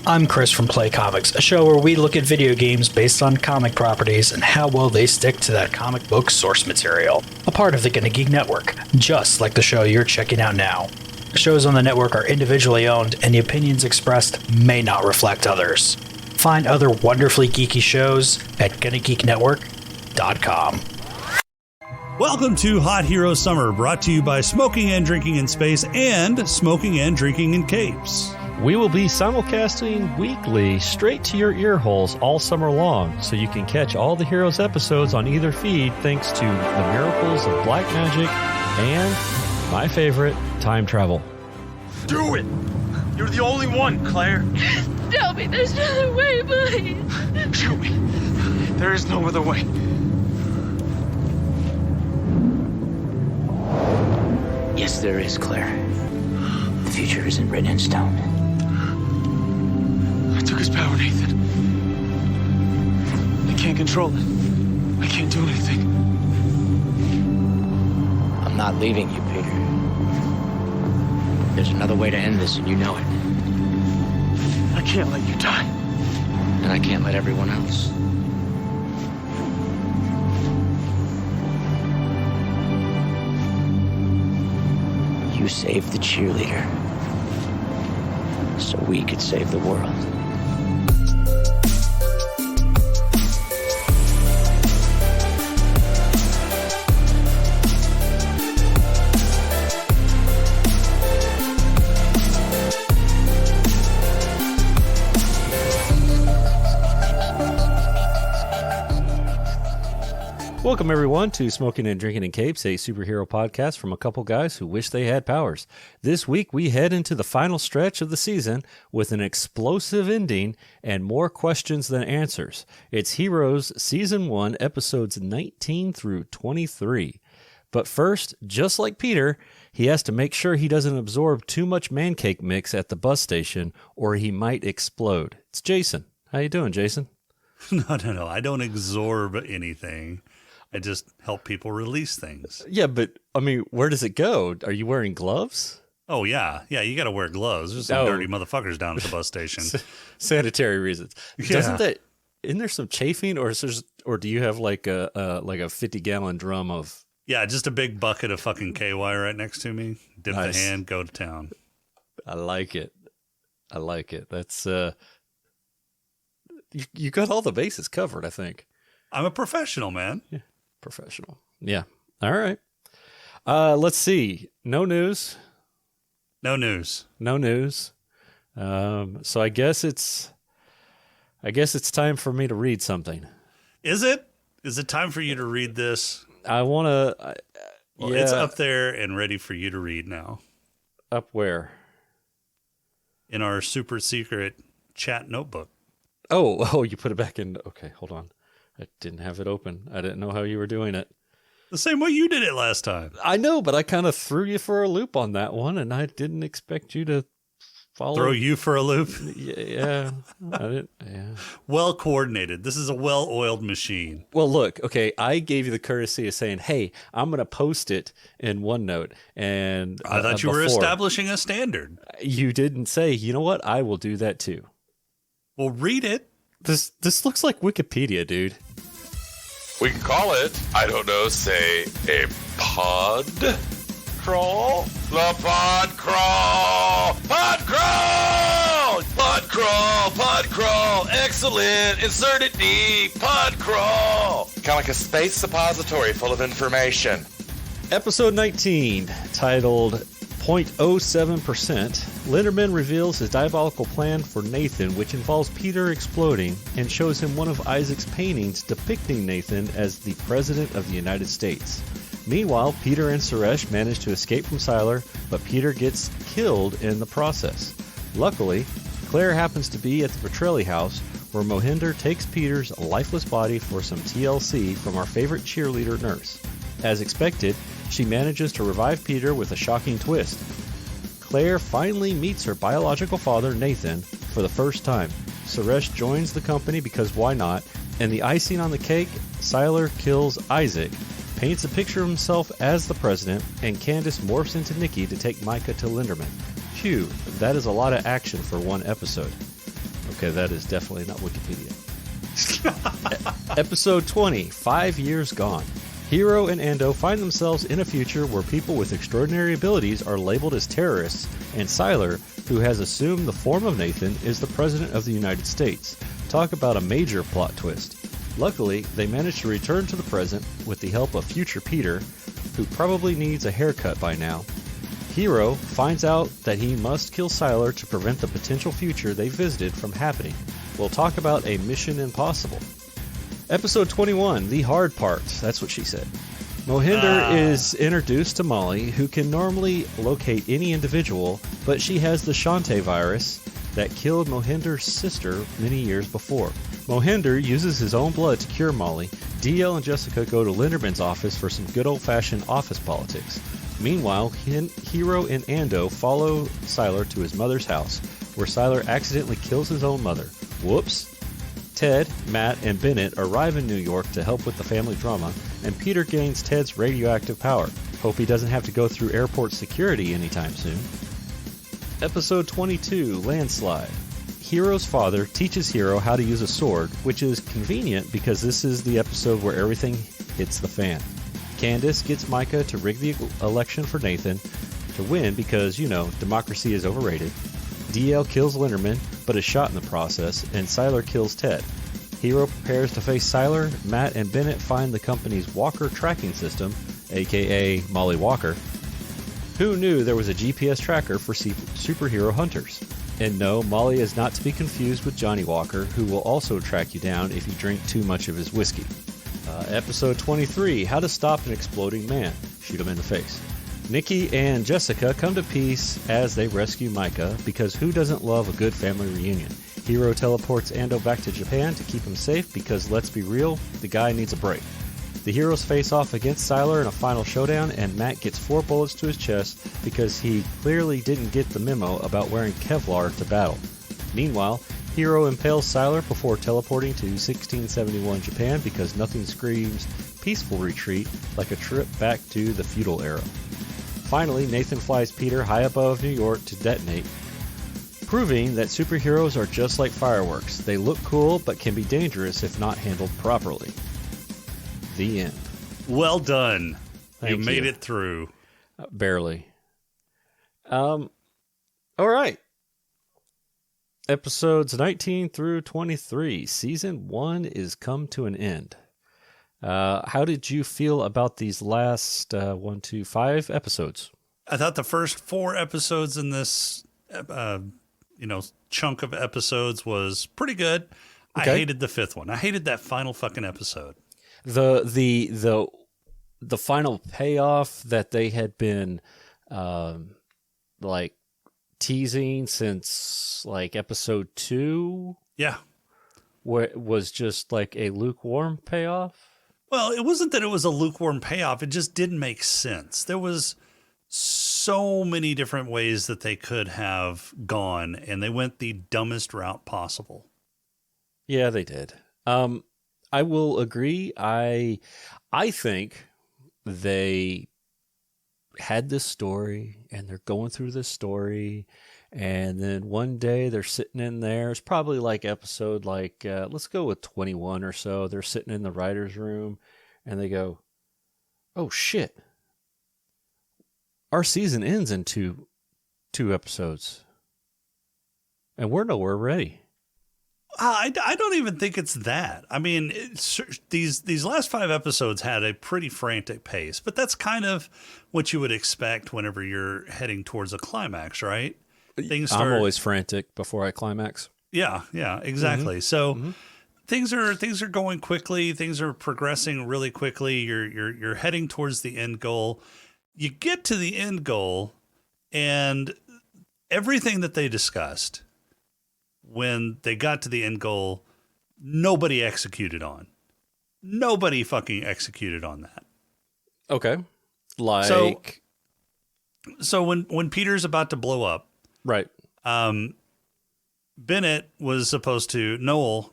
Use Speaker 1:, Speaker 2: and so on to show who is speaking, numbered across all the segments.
Speaker 1: I'm Chris from Play Comics, a show where we look at video games based on comic properties and how well they stick to that comic book source material. A part of the Gonna Geek Network, just like the show you're checking out now. Shows on the network are individually owned, and the opinions expressed may not reflect others. Find other wonderfully geeky shows at GonnaGeekNetwork.com.
Speaker 2: Welcome to Hot Hero Summer, brought to you by Smoking and Drinking in Space and Smoking and Drinking in Capes.
Speaker 3: We will be simulcasting weekly straight to your ear holes all summer long, so you can catch all the Heroes episodes on either feed thanks to the miracles of black magic and, my favorite, time travel.
Speaker 4: Do it! You're the only one, Claire!
Speaker 5: Tell me there's no other way, please!
Speaker 4: Shoot me! There is no other way.
Speaker 6: Yes, there is, Claire. The future isn't written in stone.
Speaker 4: I took his power, Nathan. I can't control it. I can't do anything.
Speaker 6: I'm not leaving you, Peter. There's another way to end this, and you know it.
Speaker 4: I can't let you die.
Speaker 6: And I can't let everyone else. You saved the cheerleader, so we could save the world.
Speaker 3: Welcome, everyone, to Smoking and Drinking in Capes, a superhero podcast from a couple guys who wish they had powers. This week, we head into the final stretch of the season with an explosive ending and more questions than answers. It's Heroes Season 1, Episodes 19 through 23. But first, just like Peter, he has to make sure he doesn't absorb too much mancake mix at the bus station, or he might explode. It's Jason. How you doing, Jason?
Speaker 2: No. I don't absorb anything. I just help people release things.
Speaker 3: Yeah, but, I mean, where does it go? Are you wearing gloves?
Speaker 2: Oh, yeah. Yeah, you got to wear gloves. There's some dirty motherfuckers down at the bus station.
Speaker 3: Sanitary reasons.
Speaker 2: Yeah.
Speaker 3: Isn't there some chafing, or do you have like a 50-gallon drum of...
Speaker 2: Yeah, just a big bucket of fucking KY right next to me. Dip the hand, go to town.
Speaker 3: I like it. That's, you got all the bases covered, I think.
Speaker 2: I'm a professional, man.
Speaker 3: Yeah. Professional. Yeah. All right. Let's see. No news. So I guess it's time for me to read something.
Speaker 2: Is it? Is it time for you to read this?
Speaker 3: I want to.
Speaker 2: Well, it's up there and ready for you to read now.
Speaker 3: Up where?
Speaker 2: In our super secret chat notebook.
Speaker 3: Oh, you put it back in. Okay, hold on. I didn't have it open. I didn't know how you were doing it.
Speaker 2: The same way you did it last time.
Speaker 3: I know, but I kind of threw you for a loop on that one, and I didn't expect you to follow.
Speaker 2: Throw you for a loop?
Speaker 3: Yeah. I didn't. Yeah.
Speaker 2: Well coordinated. This is a well-oiled machine.
Speaker 3: Well, look, okay, I gave you the courtesy of saying, hey, I'm going to post it in OneNote. And
Speaker 2: I thought you were establishing a standard.
Speaker 3: You didn't say, you know what? I will do that too.
Speaker 2: Well, read it.
Speaker 3: This looks like Wikipedia, dude.
Speaker 7: We can call it, I don't know, say a pod crawl? The pod crawl! Pod crawl! Pod crawl! Pod crawl! Excellent! Insert it deep! Pod crawl! Kind of like a space suppository full of information.
Speaker 3: Episode 19, titled 0.07%, Linderman reveals his diabolical plan for Nathan, which involves Peter exploding, and shows him one of Isaac's paintings depicting Nathan as the President of the United States. Meanwhile, Peter and Suresh manage to escape from Sylar, but Peter gets killed in the process. Luckily, Claire happens to be at the Petrelli house, where Mohinder takes Peter's lifeless body for some TLC from our favorite cheerleader nurse. As expected, she manages to revive Peter with a shocking twist. Claire finally meets her biological father, Nathan, for the first time. Suresh joins the company because why not? And the icing on the cake, Sylar kills Isaac, paints a picture of himself as the president, and Candace morphs into Nikki to take Micah to Linderman. Phew, that is a lot of action for one episode. Okay, that is definitely not Wikipedia. Episode 20, 5 Years Gone. Hiro and Ando find themselves in a future where people with extraordinary abilities are labeled as terrorists, and Sylar, who has assumed the form of Nathan, is the President of the United States. Talk about a major plot twist. Luckily, they manage to return to the present with the help of future Peter, who probably needs a haircut by now. Hiro finds out that he must kill Sylar to prevent the potential future they visited from happening. We'll talk about a Mission Impossible. Episode 21, The Hard Part. That's what she said. Mohinder is introduced to Molly, who can normally locate any individual, but she has the Shantae virus that killed Mohinder's sister many years before. Mohinder uses his own blood to cure Molly. DL and Jessica go to Linderman's office for some good old-fashioned office politics. Meanwhile, Hiro and Ando follow Sylar to his mother's house, where Sylar accidentally kills his own mother. Whoops. Ted, Matt, and Bennett arrive in New York to help with the family drama, and Peter gains Ted's radioactive power. Hope he doesn't have to go through airport security anytime soon. Episode 22, Landslide. Hiro's father teaches Hiro how to use a sword, which is convenient because this is the episode where everything hits the fan. Candace gets Micah to rig the election for Nathan to win because, democracy is overrated. DL kills Linderman, but is shot in the process, and Sylar kills Ted. Hiro prepares to face Sylar. Matt and Bennett find the company's Walker tracking system, aka Molly Walker. Who knew there was a GPS tracker for superhero hunters? And no, Molly is not to be confused with Johnny Walker, who will also track you down if you drink too much of his whiskey. Episode 23, How to Stop an Exploding Man. Shoot him in the face. Nikki and Jessica come to peace as they rescue Micah, because who doesn't love a good family reunion? Hiro teleports Ando back to Japan to keep him safe because, let's be real, the guy needs a break. The heroes face off against Sylar in a final showdown, and Matt gets 4 bullets to his chest because he clearly didn't get the memo about wearing Kevlar to battle. Meanwhile, Hiro impales Sylar before teleporting to 1671 Japan because nothing screams peaceful retreat like a trip back to the feudal era. Finally, Nathan flies Peter high above New York to detonate, proving that superheroes are just like fireworks. They look cool, but can be dangerous if not handled properly. The end.
Speaker 2: Well done.
Speaker 3: Thank
Speaker 2: You made
Speaker 3: you.
Speaker 2: it through.
Speaker 3: Barely. All right. Episodes 19 through 23. Season 1 is come to an end. How did you feel about these last 5 episodes?
Speaker 2: I thought the first 4 episodes in this, chunk of episodes was pretty good.
Speaker 3: Okay.
Speaker 2: I hated the 5th one. I hated that final fucking episode.
Speaker 3: The final payoff that they had been teasing since episode 2,
Speaker 2: Yeah.
Speaker 3: where it was just like a lukewarm payoff.
Speaker 2: Well, it wasn't that it was a lukewarm payoff. It just didn't make sense. There was so many different ways that they could have gone, and they went the dumbest route possible.
Speaker 3: Yeah, they did. I will agree. I think they had this story and they're going through this story, and then one day they're sitting in there. It's probably episode let's go with 21 or so. They're sitting in the writer's room and they go, "Oh shit. Our season ends in two episodes. And we're nowhere ready."
Speaker 2: I don't even think it's that. I mean, these last 5 episodes had a pretty frantic pace, but that's kind of what you would expect whenever you're heading towards a climax, right?
Speaker 3: I'm always frantic before I climax.
Speaker 2: Yeah, exactly. Mm-hmm. So things are going quickly. Things are progressing really quickly. You're heading towards the end goal. You get to the end goal, and everything that they discussed when they got to the end goal, nobody executed on. Nobody fucking executed on that.
Speaker 3: Okay.
Speaker 2: So when Peter's about to blow up,
Speaker 3: right.
Speaker 2: Bennett was supposed to Noah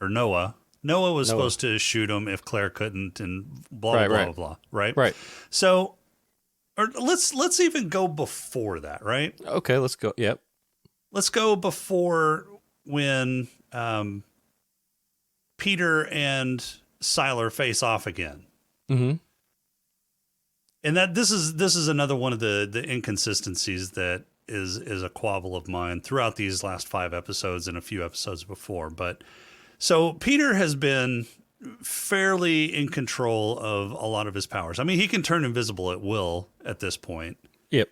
Speaker 2: was supposed to shoot him if Claire couldn't, and blah blah. Right. So, or let's even go before that, right?
Speaker 3: Okay, let's go. Yep.
Speaker 2: Let's go before when Peter and Sylar face off again.
Speaker 3: Mm-hmm.
Speaker 2: And that this is another one of the inconsistencies that is a quabble of mine throughout these last 5 episodes and a few episodes before. But so Peter has been fairly in control of a lot of his powers. I mean, he can turn invisible at will at this point.
Speaker 3: Yep.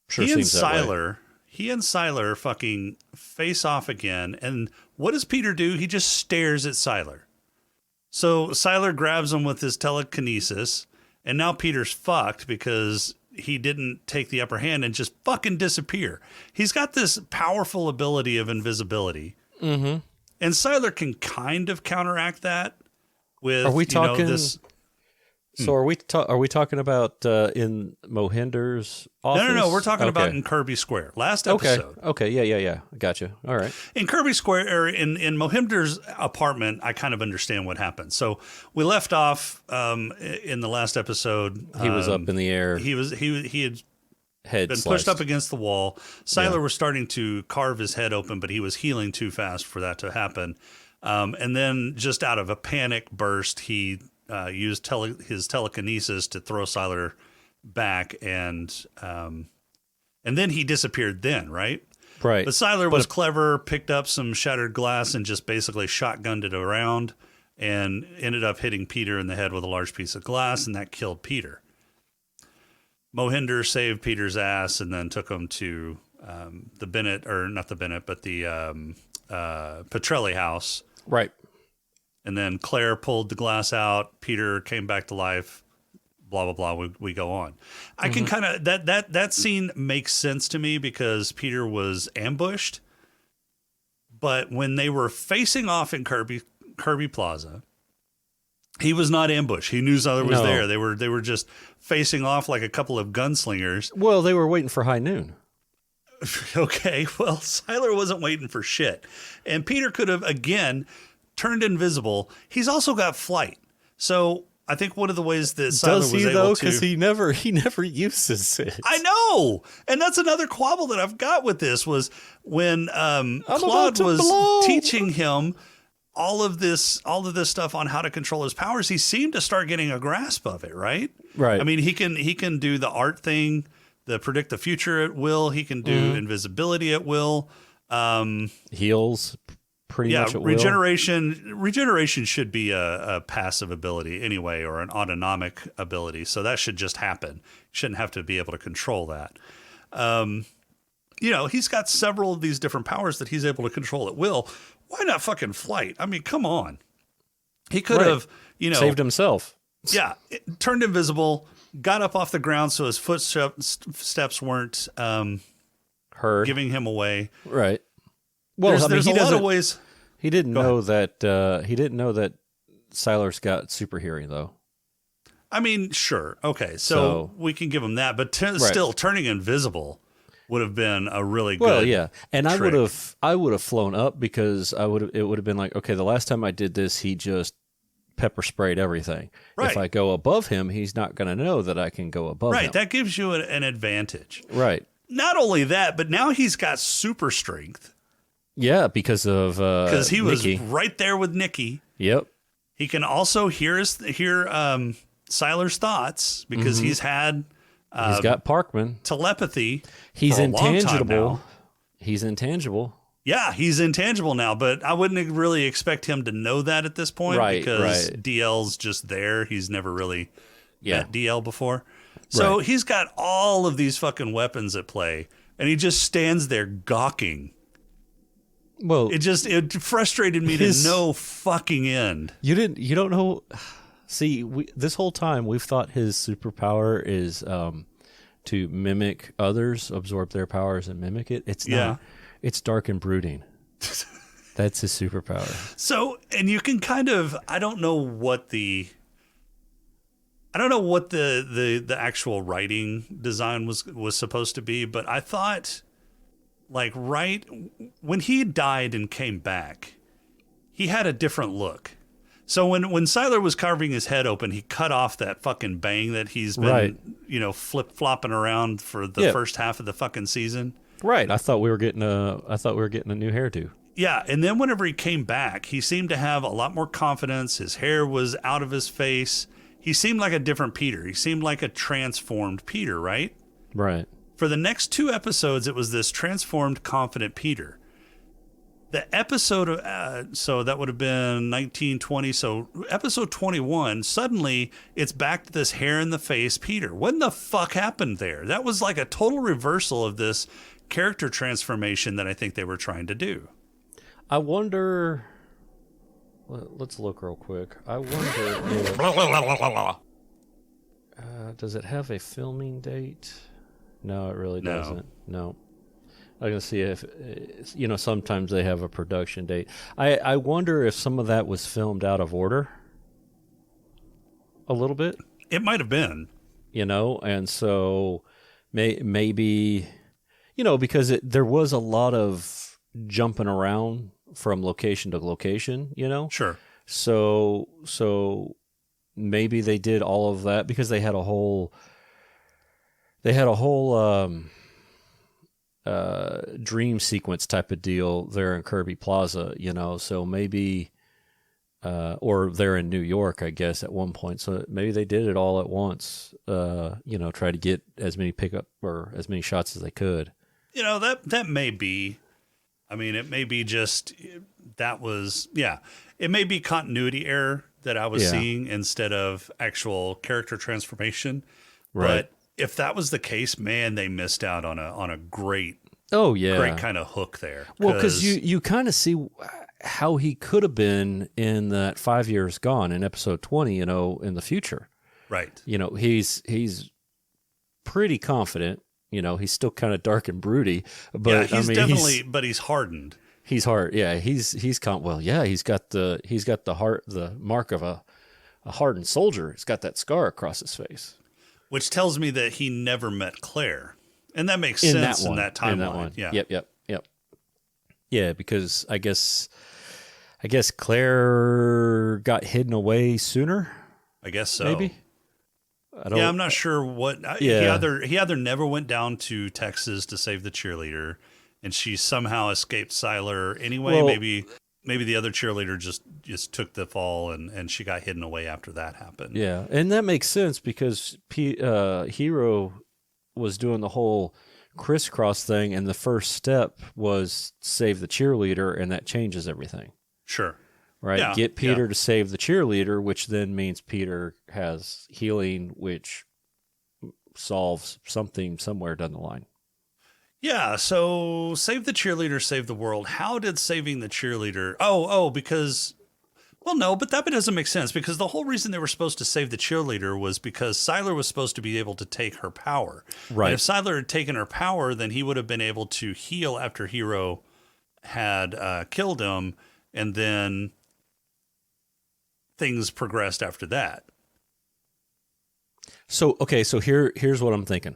Speaker 3: Sure
Speaker 2: he and
Speaker 3: seems that way.
Speaker 2: Sylar fucking face off again. And what does Peter do? He just stares at Sylar. So Sylar grabs him with his telekinesis, and now Peter's fucked because he didn't take the upper hand and just fucking disappear. He's got this powerful ability of invisibility.
Speaker 3: Mm-hmm.
Speaker 2: And Sylar can kind of counteract that with,
Speaker 3: Are we talking?
Speaker 2: this.
Speaker 3: So are we talking about in Mohinder's office?
Speaker 2: No. We're talking about in Kirby Square. Last episode.
Speaker 3: Okay. Yeah. Gotcha. All right.
Speaker 2: In Kirby Square, or in Mohinder's apartment, I kind of understand what happened. So we left off in the last episode.
Speaker 3: He was up in the air.
Speaker 2: He had
Speaker 3: Head
Speaker 2: been
Speaker 3: sliced.
Speaker 2: pushed up against the wall. Sylar was starting to carve his head open, but he was healing too fast for that to happen. And then, just out of a panic burst, he used his telekinesis to throw Sylar back, and then he disappeared. Then, right?
Speaker 3: Right.
Speaker 2: But Sylar was clever, picked up some shattered glass, and just basically shotgunned it around, and ended up hitting Peter in the head with a large piece of glass, and that killed Peter. Mohinder saved Peter's ass and then took him to the Bennett, or not the Bennett, but the Petrelli house.
Speaker 3: Right.
Speaker 2: And then Claire pulled the glass out. Peter came back to life. Blah, blah, blah. We go on. I can kind of, that scene makes sense to me because Peter was ambushed. But when they were facing off in Kirby Plaza, he was not ambushed. He knew Sylar was there. They were just facing off like a couple of gunslingers.
Speaker 3: Well, they were waiting for high noon.
Speaker 2: Okay, well, Sylar wasn't waiting for shit. And Peter could have, again, turned invisible. He's also got flight. So I think one of the ways that Sylar
Speaker 3: Does
Speaker 2: was
Speaker 3: he,
Speaker 2: able
Speaker 3: though?
Speaker 2: to...
Speaker 3: Because he never uses it.
Speaker 2: I know! And that's another quabble that I've got with this was when Claude was teaching him all of this stuff on how to control his powers, he seemed to start getting a grasp of it, right?
Speaker 3: Right.
Speaker 2: I mean, he can do the art thing, the predict the future at will. He can do invisibility at will.
Speaker 3: Heals pretty much at will.
Speaker 2: Regeneration should be a passive ability anyway, or an autonomic ability. So that should just happen. You shouldn't have to be able to control that. He's got several of these different powers that he's able to control at will. Why not fucking flight? I mean, come on. He could have,
Speaker 3: saved himself.
Speaker 2: Yeah, turned invisible, got up off the ground so his footsteps weren't
Speaker 3: Heard.
Speaker 2: giving him away.
Speaker 3: Right. Well,
Speaker 2: there's a lot of ways.
Speaker 3: He didn't know that. He didn't know that Sylar's got super hearing, though.
Speaker 2: I mean, sure, okay, so we can give him that, but still, turning invisible would have been a really good.
Speaker 3: Well, yeah, and
Speaker 2: trick.
Speaker 3: I would have flown up because it would have been like, okay, the last time I did this, he just pepper sprayed everything.
Speaker 2: Right.
Speaker 3: If I go above him, he's not going to know that I can go above him.
Speaker 2: Right, that gives you an advantage.
Speaker 3: Right.
Speaker 2: Not only that, but now he's got super strength.
Speaker 3: Yeah, because of
Speaker 2: he
Speaker 3: Nikki.
Speaker 2: was right there with Nikki.
Speaker 3: Yep.
Speaker 2: He can also hear Sylar's thoughts because he's had.
Speaker 3: He's got Parkman.
Speaker 2: Telepathy.
Speaker 3: He's
Speaker 2: for a long time
Speaker 3: intangible.
Speaker 2: now.
Speaker 3: He's intangible.
Speaker 2: Yeah, he's intangible now, but I wouldn't really expect him to know that at this point because DL's just there. He's never really met DL before. So he's got all of these fucking weapons at play, and he just stands there gawking.
Speaker 3: Well,
Speaker 2: it frustrated me to no fucking end.
Speaker 3: You don't know. See, this whole time we've thought his superpower is to mimic others, absorb their powers, and mimic it. It's not. It's dark and brooding. That's his superpower.
Speaker 2: So, and you can kind of, I don't know what the actual writing design was supposed to be, but I thought, like, right when he died and came back, he had a different look. So when Sylar was carving his head open, he cut off that fucking bang that he's been, flip-flopping around for the first half of the fucking season.
Speaker 3: Right. I thought we were getting a new hairdo.
Speaker 2: Yeah, and then whenever he came back, he seemed to have a lot more confidence. His hair was out of his face. He seemed like a different Peter. He seemed like a transformed Peter, right?
Speaker 3: Right.
Speaker 2: For the next 2 episodes, it was this transformed, confident Peter. The episode of, so that would have been 1920. So episode 21, suddenly it's back to this hair in the face Peter. What in the fuck happened there? That was like a total reversal of this character transformation that I think they were trying to do.
Speaker 3: I wonder. Let's look real quick. I wonder if. Does it have a filming date? No, it really
Speaker 2: No.
Speaker 3: doesn't. No. I'm going to see if, sometimes they have a production date. I wonder if some of that was filmed out of order a little bit,
Speaker 2: It might have been.
Speaker 3: and so maybe, because there was a lot of jumping around from location to location,
Speaker 2: Sure.
Speaker 3: So maybe they did all of that because they had a whole dream sequence type of deal there in Kirby Plaza, so maybe, or they're in New York, I guess, at one point. So maybe they did it all at once, try to get as many pickup or as many shots as they could.
Speaker 2: That may be. I mean, it may be just it may be continuity error that I was seeing instead of actual character transformation.
Speaker 3: Right.
Speaker 2: But if that was the case, man, they missed out on a great
Speaker 3: great
Speaker 2: kind of hook there.
Speaker 3: Well, because you kind of see how he could have been in that 5 years gone in episode 20, in the future.
Speaker 2: Right.
Speaker 3: He's pretty confident. He's still kind of dark and broody, but
Speaker 2: he's definitely, but he's hardened.
Speaker 3: He's hard. Yeah, he's he's got the heart, the mark of a hardened soldier. He's got that scar across his face,
Speaker 2: which tells me that he never met Claire, and that makes sense in that timeline. Yeah.
Speaker 3: Yep. Yeah, because I guess Claire got hidden away sooner.
Speaker 2: I guess so.
Speaker 3: Maybe.
Speaker 2: I'm not sure what. He either never went down to Texas to save the cheerleader, and she somehow escaped Siler anyway.
Speaker 3: Well,
Speaker 2: maybe the other cheerleader just took the fall, and she got hidden away after that happened.
Speaker 3: Yeah, and that makes sense because Hero was doing the whole crisscross thing, and the first step was save the cheerleader, and that changes everything.
Speaker 2: Sure.
Speaker 3: Right?
Speaker 2: Yeah,
Speaker 3: Get Peter to save the cheerleader, which then means Peter has healing, which solves something somewhere down the line.
Speaker 2: Yeah, so save the cheerleader, save the world. How did saving the cheerleader... because... Well, no, but that doesn't make sense, because the whole reason they were supposed to save the cheerleader was because Siler was supposed to be able to take her power.
Speaker 3: Right.
Speaker 2: And if Siler had taken her power, then he would have been able to heal after Hero had killed him, and then things progressed after that.
Speaker 3: So here's what I'm thinking.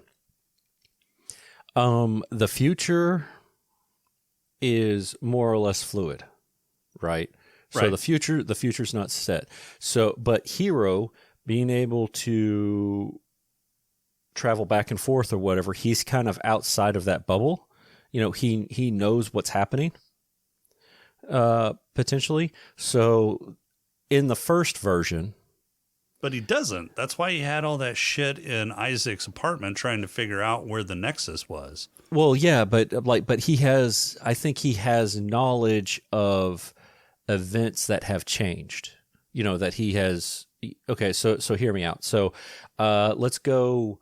Speaker 3: The future is more or less fluid, right? So
Speaker 2: Right.
Speaker 3: the future's not set. So, but Hero being able to travel back and forth or whatever, he's kind of outside of that bubble. He knows what's happening, potentially. So in the first version,
Speaker 2: But he doesn't. That's why he had all that shit in Isaac's apartment trying to figure out where the Nexus was.
Speaker 3: well, yeah, but I think he has knowledge of events that have changed, that he has. Okay. So hear me out. So, let's go,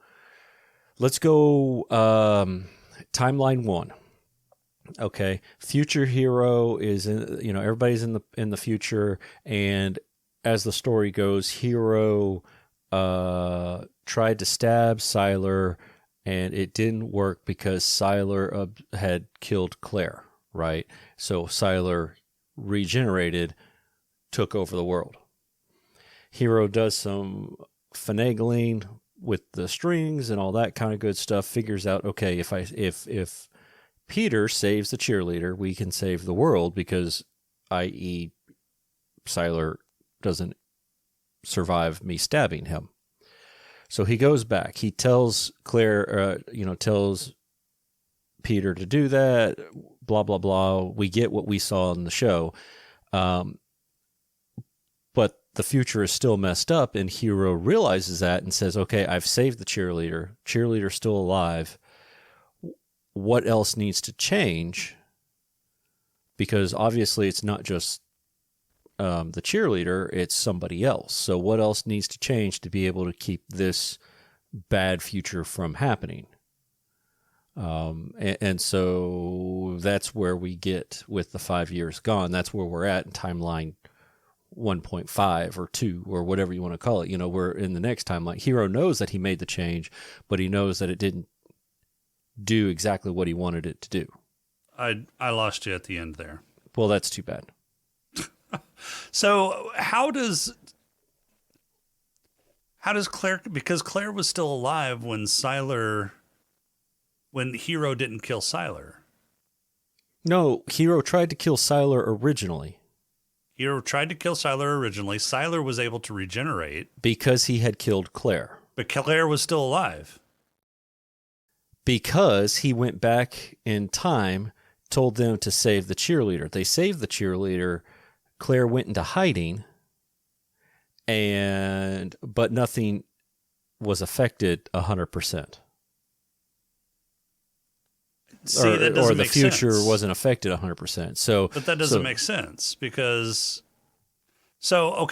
Speaker 3: timeline 1. Okay. Future Hero is in, everybody's in the future. And as the story goes, Hero, tried to stab Siler, and it didn't work because Siler had killed Claire, right? So Siler regenerated, took over the world. Hero does some finagling with the strings and all that kind of good stuff, figures out, okay, if Peter saves the cheerleader, we can save the world because, i.e., Siler doesn't survive me stabbing him. So he goes back. He tells Claire, tells Peter to do that, blah, blah, blah. We get what we saw in the show. But the future is still messed up, and Hero realizes that and says, okay, I've saved the cheerleader. Cheerleader's still alive. What else needs to change? Because obviously it's not just the cheerleader, it's somebody else. So what else needs to change to be able to keep this bad future from happening? And so that's where we get with the 5 years gone. That's where we're at in timeline 1.5 or 2 or whatever you want to call it. You know, we're in the next timeline. Hero knows that he made the change, but he knows that it didn't do exactly what he wanted it to do.
Speaker 2: I lost you at the end there.
Speaker 3: Well, that's too bad.
Speaker 2: So how does Claire, because Claire was still alive when Hero didn't kill Sylar.
Speaker 3: No, Hero tried to kill Sylar originally.
Speaker 2: Hero tried to kill Sylar originally. Sylar was able to regenerate.
Speaker 3: Because he had killed Claire.
Speaker 2: But Claire was still alive.
Speaker 3: Because he went back in time, told them to save the cheerleader. They saved the cheerleader. Claire went into hiding, but nothing was affected 100%.
Speaker 2: See, that doesn't
Speaker 3: or the
Speaker 2: make
Speaker 3: future
Speaker 2: sense.
Speaker 3: Wasn't affected 100%. So,
Speaker 2: but that doesn't make sense because. So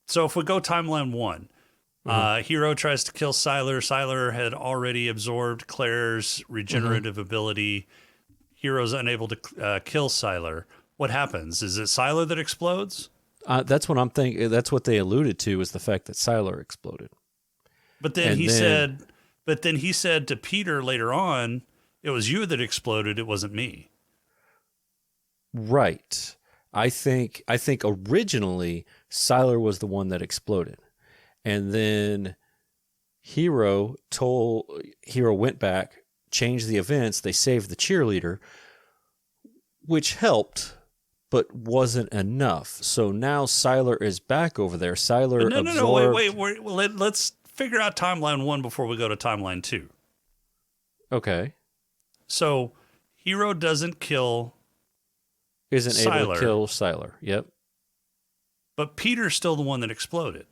Speaker 2: if we go timeline 1, Hero tries to kill Sylar. Sylar had already absorbed Claire's regenerative ability. Hero's unable to kill Sylar. What happens? Is it Sylar that explodes?
Speaker 3: That's what I'm thinking. That's what they alluded to, is the fact that Sylar exploded.
Speaker 2: But then he said to Peter later on, it was you that exploded. It wasn't me.
Speaker 3: Right. I think originally Sylar was the one that exploded. And then Hero went back, changed the events. They saved the cheerleader, which helped, but wasn't enough. So now Sylar is back over there. Sylar
Speaker 2: wait. Let's figure out timeline 1 before we go to timeline 2.
Speaker 3: Okay.
Speaker 2: So Hero doesn't kill
Speaker 3: Isn't
Speaker 2: Sylar,
Speaker 3: able to kill Sylar. Yep.
Speaker 2: but Peter's still the one that exploded.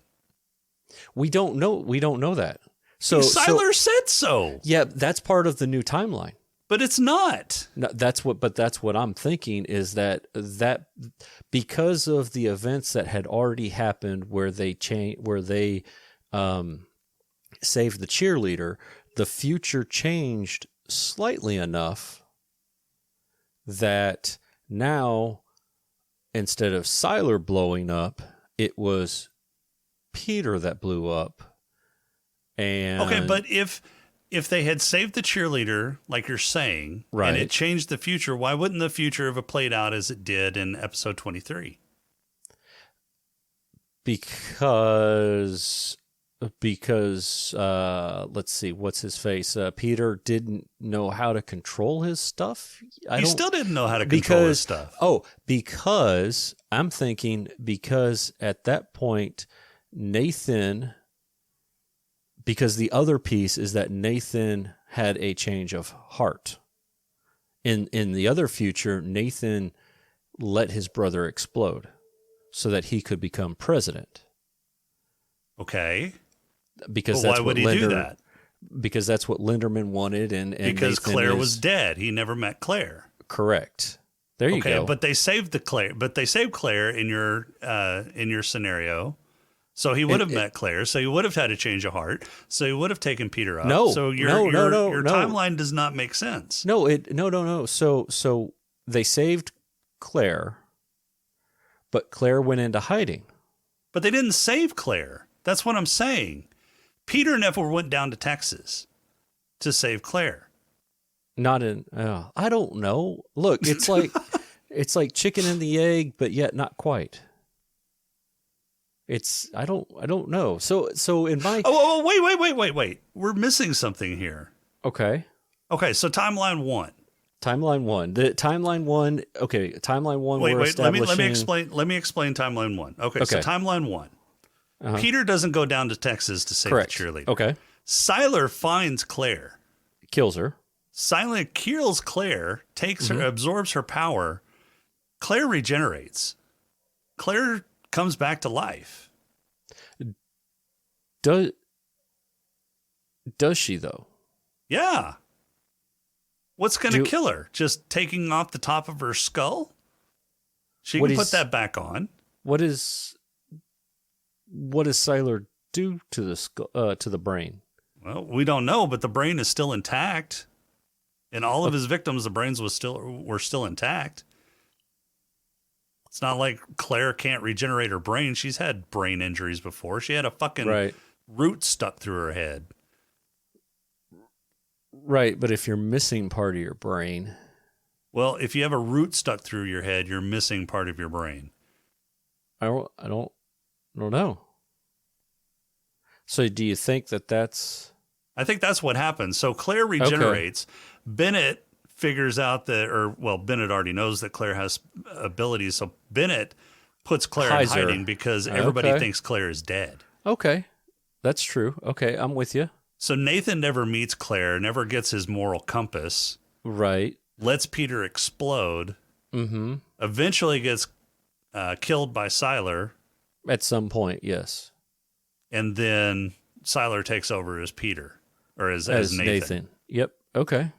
Speaker 3: We don't know that. So
Speaker 2: Sylar said so.
Speaker 3: Yeah, that's part of the new timeline.
Speaker 2: But it's not.
Speaker 3: No, that's what I'm thinking, is that because of the events that had already happened where they saved the cheerleader, the future changed slightly enough that now, instead of Sylar blowing up, it was Peter that blew up. And
Speaker 2: Okay, but if they had saved the cheerleader, like you're saying,
Speaker 3: right,
Speaker 2: and it changed the future, why wouldn't the future have played out as it did in episode 23?
Speaker 3: Because let's see, what's his face? Peter didn't know how to control his stuff.
Speaker 2: He still didn't know how to control his stuff.
Speaker 3: Oh, because I'm thinking, because at that point, because the other piece is that Nathan had a change of heart. In the other future, Nathan let his brother explode so that he could become president.
Speaker 2: Okay.
Speaker 3: Because
Speaker 2: why would he do that?
Speaker 3: Because that's what Linderman wanted, and
Speaker 2: because
Speaker 3: Nathan
Speaker 2: Claire was dead. He never met Claire.
Speaker 3: Correct. There you go.
Speaker 2: Okay, but they saved Claire in your scenario. So he would have met Claire. So he would have had a change of heart. So he would have taken Peter up.
Speaker 3: No.
Speaker 2: So your timeline does not make sense.
Speaker 3: No. So they saved Claire, but Claire went into hiding.
Speaker 2: But they didn't save Claire. That's what I'm saying. Peter never went down to Texas to save Claire.
Speaker 3: Not in. I don't know. Look, it's like it's like chicken and the egg, but yet not quite. I don't know. So in my
Speaker 2: Wait. We're missing something here.
Speaker 3: Okay.
Speaker 2: So timeline 1.
Speaker 3: Timeline 1. The timeline 1. Okay, timeline 1.
Speaker 2: Wait. Let me explain timeline 1. Okay. So timeline 1. Peter doesn't go down to Texas to save the cheerleader.
Speaker 3: Okay.
Speaker 2: Sylar finds Claire.
Speaker 3: Kills her.
Speaker 2: Silent kills Claire, takes her, absorbs her power. Claire regenerates. Claire comes back to life.
Speaker 3: Does she though?
Speaker 2: Yeah. What's going to kill her? Just taking off the top of her skull? She can put that back on.
Speaker 3: What does Sylar do to the skull, to the brain?
Speaker 2: Well, we don't know, but the brain is still intact. In all of his victims, the brains were still intact. It's not like Claire can't regenerate her brain. She's had brain injuries before. She had a fucking root stuck through her head. Right,
Speaker 3: but if you're missing part of your brain...
Speaker 2: Well, if you have a root stuck through your head, you're missing part of your brain.
Speaker 3: I don't know. So do you think that's...
Speaker 2: I think that's what happens. So Claire regenerates. Okay. Bennett figures out that, Bennett already knows that Claire has abilities. So Bennett puts Claire in hiding because everybody thinks Claire is dead.
Speaker 3: Okay. That's true. Okay, I'm with you.
Speaker 2: So Nathan never meets Claire, never gets his moral compass.
Speaker 3: Right.
Speaker 2: Lets Peter explode. Mm-hmm. Eventually gets killed by Sylar.
Speaker 3: At some point, yes.
Speaker 2: And then Sylar takes over as Peter, or as Nathan.
Speaker 3: Yep. Okay.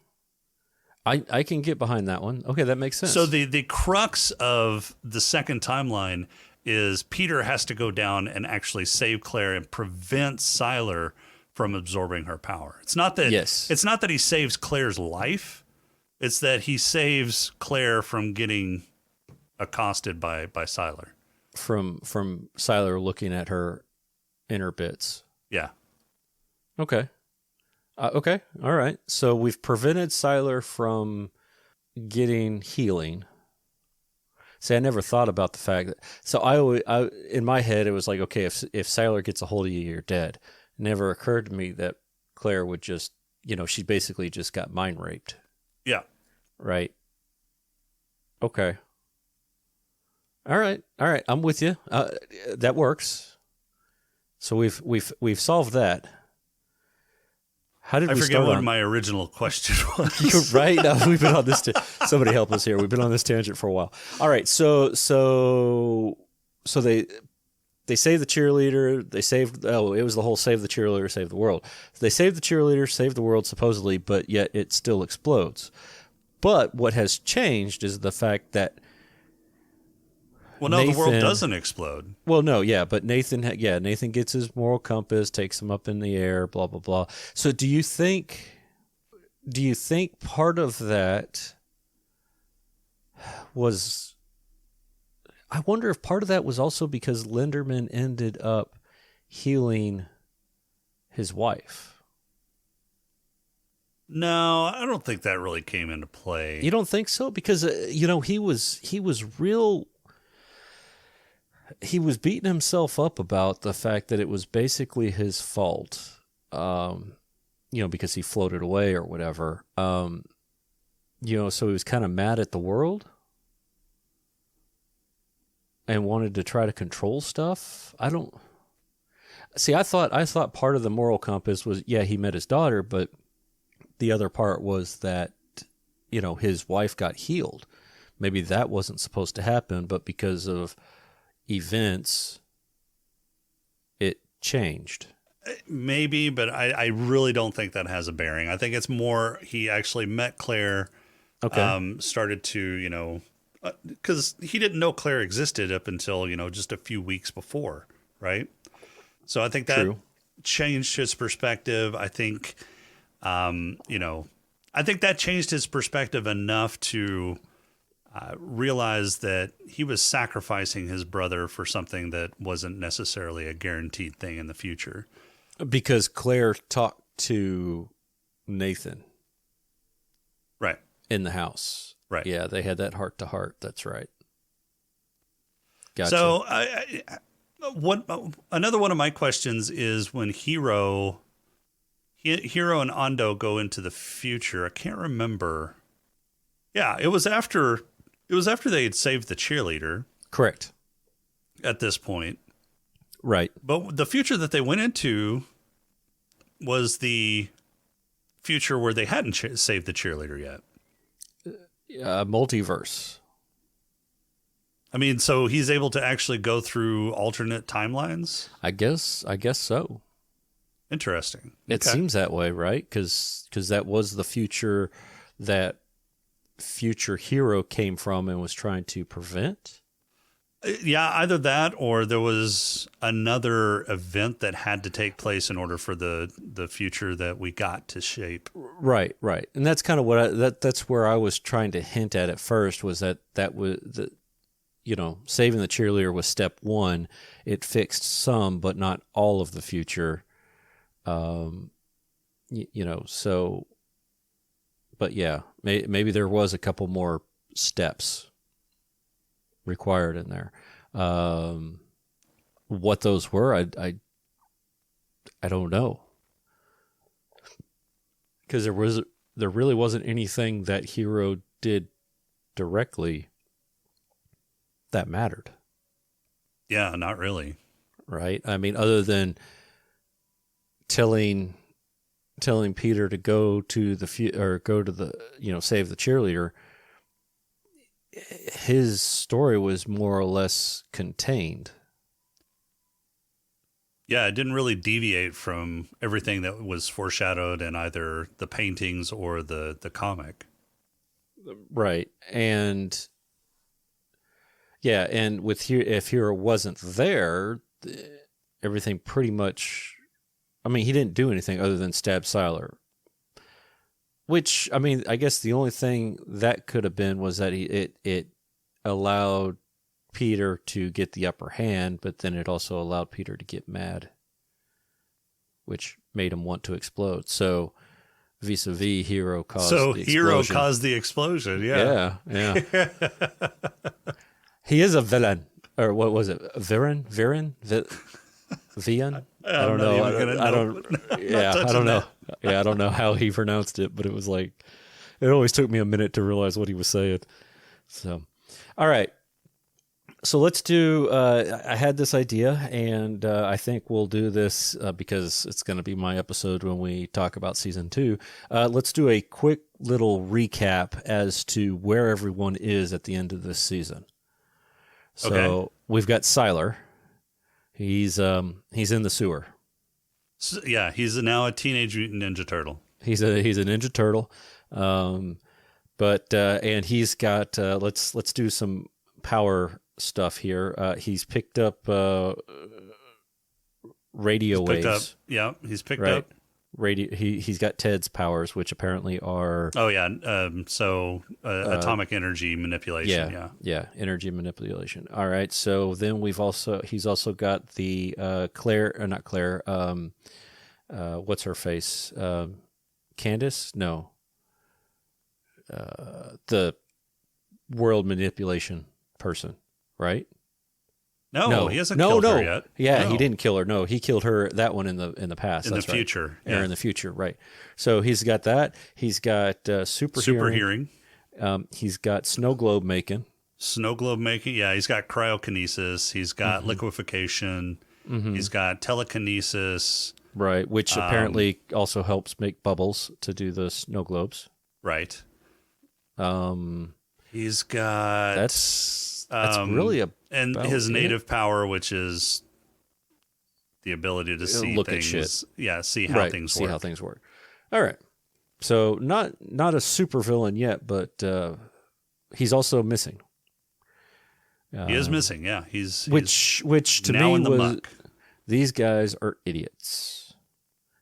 Speaker 3: I can get behind that one. Okay, that makes sense.
Speaker 2: So the crux of the second timeline is Peter has to go down and actually save Claire and prevent Sylar from absorbing her power. It's not that It's not that he saves Claire's life. It's that he saves Claire from getting accosted by Sylar.
Speaker 3: From Sylar looking at her inner bits.
Speaker 2: Yeah.
Speaker 3: Okay. Okay. All right. So we've prevented Sylar from getting healing. See, I never thought about the fact that. So I in my head, it was like, okay, if Sylar gets a hold of you, you're dead. It never occurred to me that Claire would just, she basically just got mind raped.
Speaker 2: Yeah.
Speaker 3: Right. Okay. All right. I'm with you. That works. So we've solved that. How did
Speaker 2: I
Speaker 3: we
Speaker 2: forget
Speaker 3: start
Speaker 2: what my original question was?
Speaker 3: You're right. No, we've been on this. Somebody help us here. We've been on this tangent for a while. All right. So they saved the cheerleader. They saved. Oh, it was the whole save the cheerleader, save the world. They saved the cheerleader, saved the world, supposedly, but yet it still explodes. But what has changed is the fact that.
Speaker 2: Well, no, the world doesn't explode.
Speaker 3: Well, no, yeah, but Nathan gets his moral compass, takes him up in the air, blah blah blah. So, do you think part of that was? I wonder if part of that was also because Linderman ended up healing his wife.
Speaker 2: No, I don't think that really came into play.
Speaker 3: You don't think so? Because he was real. He was beating himself up about the fact that it was basically his fault, because he floated away or whatever. So he was kind of mad at the world and wanted to try to control stuff. I thought part of the moral compass was, he met his daughter, but the other part was that, his wife got healed. Maybe that wasn't supposed to happen, but because of events, it changed.
Speaker 2: Maybe, but I really don't think that has a bearing. I think it's more he actually met Claire, started to, because he didn't know Claire existed up until, just a few weeks before, right? So I think that changed his perspective. I think, I think that changed his perspective enough to realized that he was sacrificing his brother for something that wasn't necessarily a guaranteed thing in the future.
Speaker 3: Because Claire talked to Nathan.
Speaker 2: Right.
Speaker 3: In the house.
Speaker 2: Right.
Speaker 3: Yeah, they had that heart to heart. That's right. Gotcha.
Speaker 2: So another one of my questions is when Hiro and Ando go into the future. I can't remember. Yeah, it was after they had saved the cheerleader.
Speaker 3: Correct.
Speaker 2: At this point.
Speaker 3: Right.
Speaker 2: But the future that they went into was the future where they hadn't saved the cheerleader yet.
Speaker 3: Multiverse.
Speaker 2: I mean, so he's able to actually go through alternate timelines?
Speaker 3: I guess so.
Speaker 2: Interesting.
Speaker 3: It seems that way, right? Because that was the future that future hero came from and was trying to prevent.
Speaker 2: Yeah, either that or there was another event that had to take place in order for the future that we got to shape.
Speaker 3: Right. And that's kind of what that's where I was trying to hint at first, was that was the, saving the cheerleader was step one. It fixed some, but not all of the future. So, but yeah, maybe there was a couple more steps required in there. What those were, I don't know, because there really wasn't anything that Hero did directly that mattered.
Speaker 2: Yeah, not really.
Speaker 3: Right? I mean, other than telling Peter to go to the save the cheerleader, his story was more or less contained.
Speaker 2: Yeah, it didn't really deviate from everything that was foreshadowed in either the paintings or the comic.
Speaker 3: Right. And yeah, and if Hero wasn't there, everything pretty much, I mean, he didn't do anything other than stab Sylar. Which, I mean, I guess the only thing that could have been was that it allowed Peter to get the upper hand, but then it also allowed Peter to get mad, which made him want to explode. So, vis-a-vis, Hero caused the explosion.
Speaker 2: Hero caused the explosion, yeah.
Speaker 3: Yeah. He is a villain. Or what was it? Viren? Vian? I don't know. I don't know. Yeah, I don't know how he pronounced it, but it was like, it always took me a minute to realize what he was saying. So, all right. So let's do, I had this idea, and I think we'll do this because it's going to be my episode when we talk about season 2. Let's do a quick little recap as to where everyone is at the end of this season. So we've got Sylar. He's in the sewer.
Speaker 2: So, yeah, he's now a Teenage Mutant Ninja Turtle.
Speaker 3: He's a Ninja Turtle, but and he's got let's do some power stuff here. He's picked up radio waves.
Speaker 2: He's picked
Speaker 3: right?
Speaker 2: up
Speaker 3: radio. He's got Ted's powers, which apparently are
Speaker 2: atomic energy manipulation.
Speaker 3: Yeah, energy manipulation. All right. So then he's also got the not Claire. What's her face? Candace? No. The world manipulation person, right?
Speaker 2: No, he hasn't killed her yet.
Speaker 3: Yeah,
Speaker 2: no.
Speaker 3: He didn't kill her. No, he killed her, that one in the past.
Speaker 2: In the future.
Speaker 3: Right. Or in the future, right. So he's got that. He's got super
Speaker 2: hearing.
Speaker 3: He's got snow globe making.
Speaker 2: Yeah, he's got cryokinesis. He's got liquefaction. Mm-hmm. He's got telekinesis.
Speaker 3: Right, which apparently also helps make bubbles to do the snow globes.
Speaker 2: Right. He's got...
Speaker 3: That's really
Speaker 2: and his native power, which is the ability to see
Speaker 3: look
Speaker 2: things.
Speaker 3: At shit.
Speaker 2: Yeah, see how things work.
Speaker 3: See how things work. All right. So not a super villain yet, but he's also missing.
Speaker 2: He is missing, yeah.
Speaker 3: Which to
Speaker 2: now
Speaker 3: me
Speaker 2: in the
Speaker 3: was
Speaker 2: muck.
Speaker 3: These guys are idiots.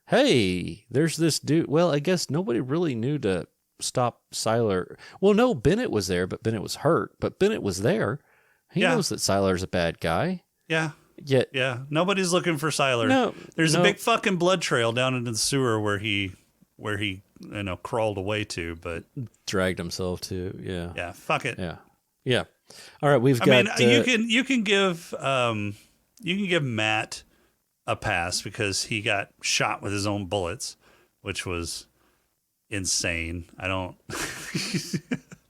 Speaker 3: Hey, there's this dude. Well, I guess nobody really knew to stop Sylar. Well, no, Bennett was there, but Bennett was hurt. But Bennett was there. He knows that Sylar's a bad guy.
Speaker 2: Yeah.
Speaker 3: Yet,
Speaker 2: yeah. Nobody's looking for Sylar.
Speaker 3: No,
Speaker 2: there's a big fucking blood trail down into the sewer where he crawled away to, but
Speaker 3: dragged himself to. Yeah.
Speaker 2: Yeah. Fuck it.
Speaker 3: Yeah. All right, we've got.
Speaker 2: You can give Matt a pass because he got shot with his own bullets, which was insane. I don't.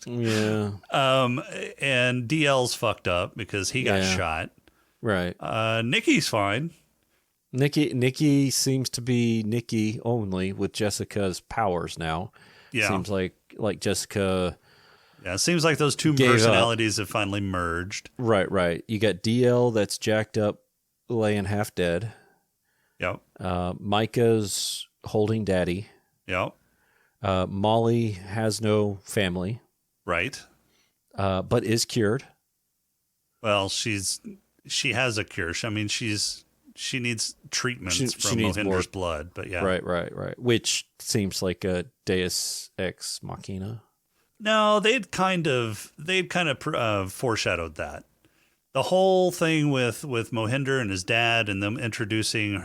Speaker 3: Yeah.
Speaker 2: And DL's fucked up because he got shot.
Speaker 3: Right.
Speaker 2: Nikki's fine.
Speaker 3: Nikki seems to be Nikki only with Jessica's powers now.
Speaker 2: Yeah.
Speaker 3: Seems like Jessica.
Speaker 2: Yeah, it seems like those two
Speaker 3: Gave
Speaker 2: personalities have finally merged.
Speaker 3: Right. You got DL that's jacked up, laying half dead.
Speaker 2: Yep.
Speaker 3: Micah's holding daddy.
Speaker 2: Yep.
Speaker 3: Molly has no family.
Speaker 2: Right.
Speaker 3: But is cured.
Speaker 2: Well, she has a cure. I mean, she needs treatments from
Speaker 3: needs
Speaker 2: Mohinder's
Speaker 3: more.
Speaker 2: blood, but yeah.
Speaker 3: Right. Which seems like a Deus Ex Machina.
Speaker 2: No, they'd kind of foreshadowed that. The whole thing with Mohinder and his dad, and them introducing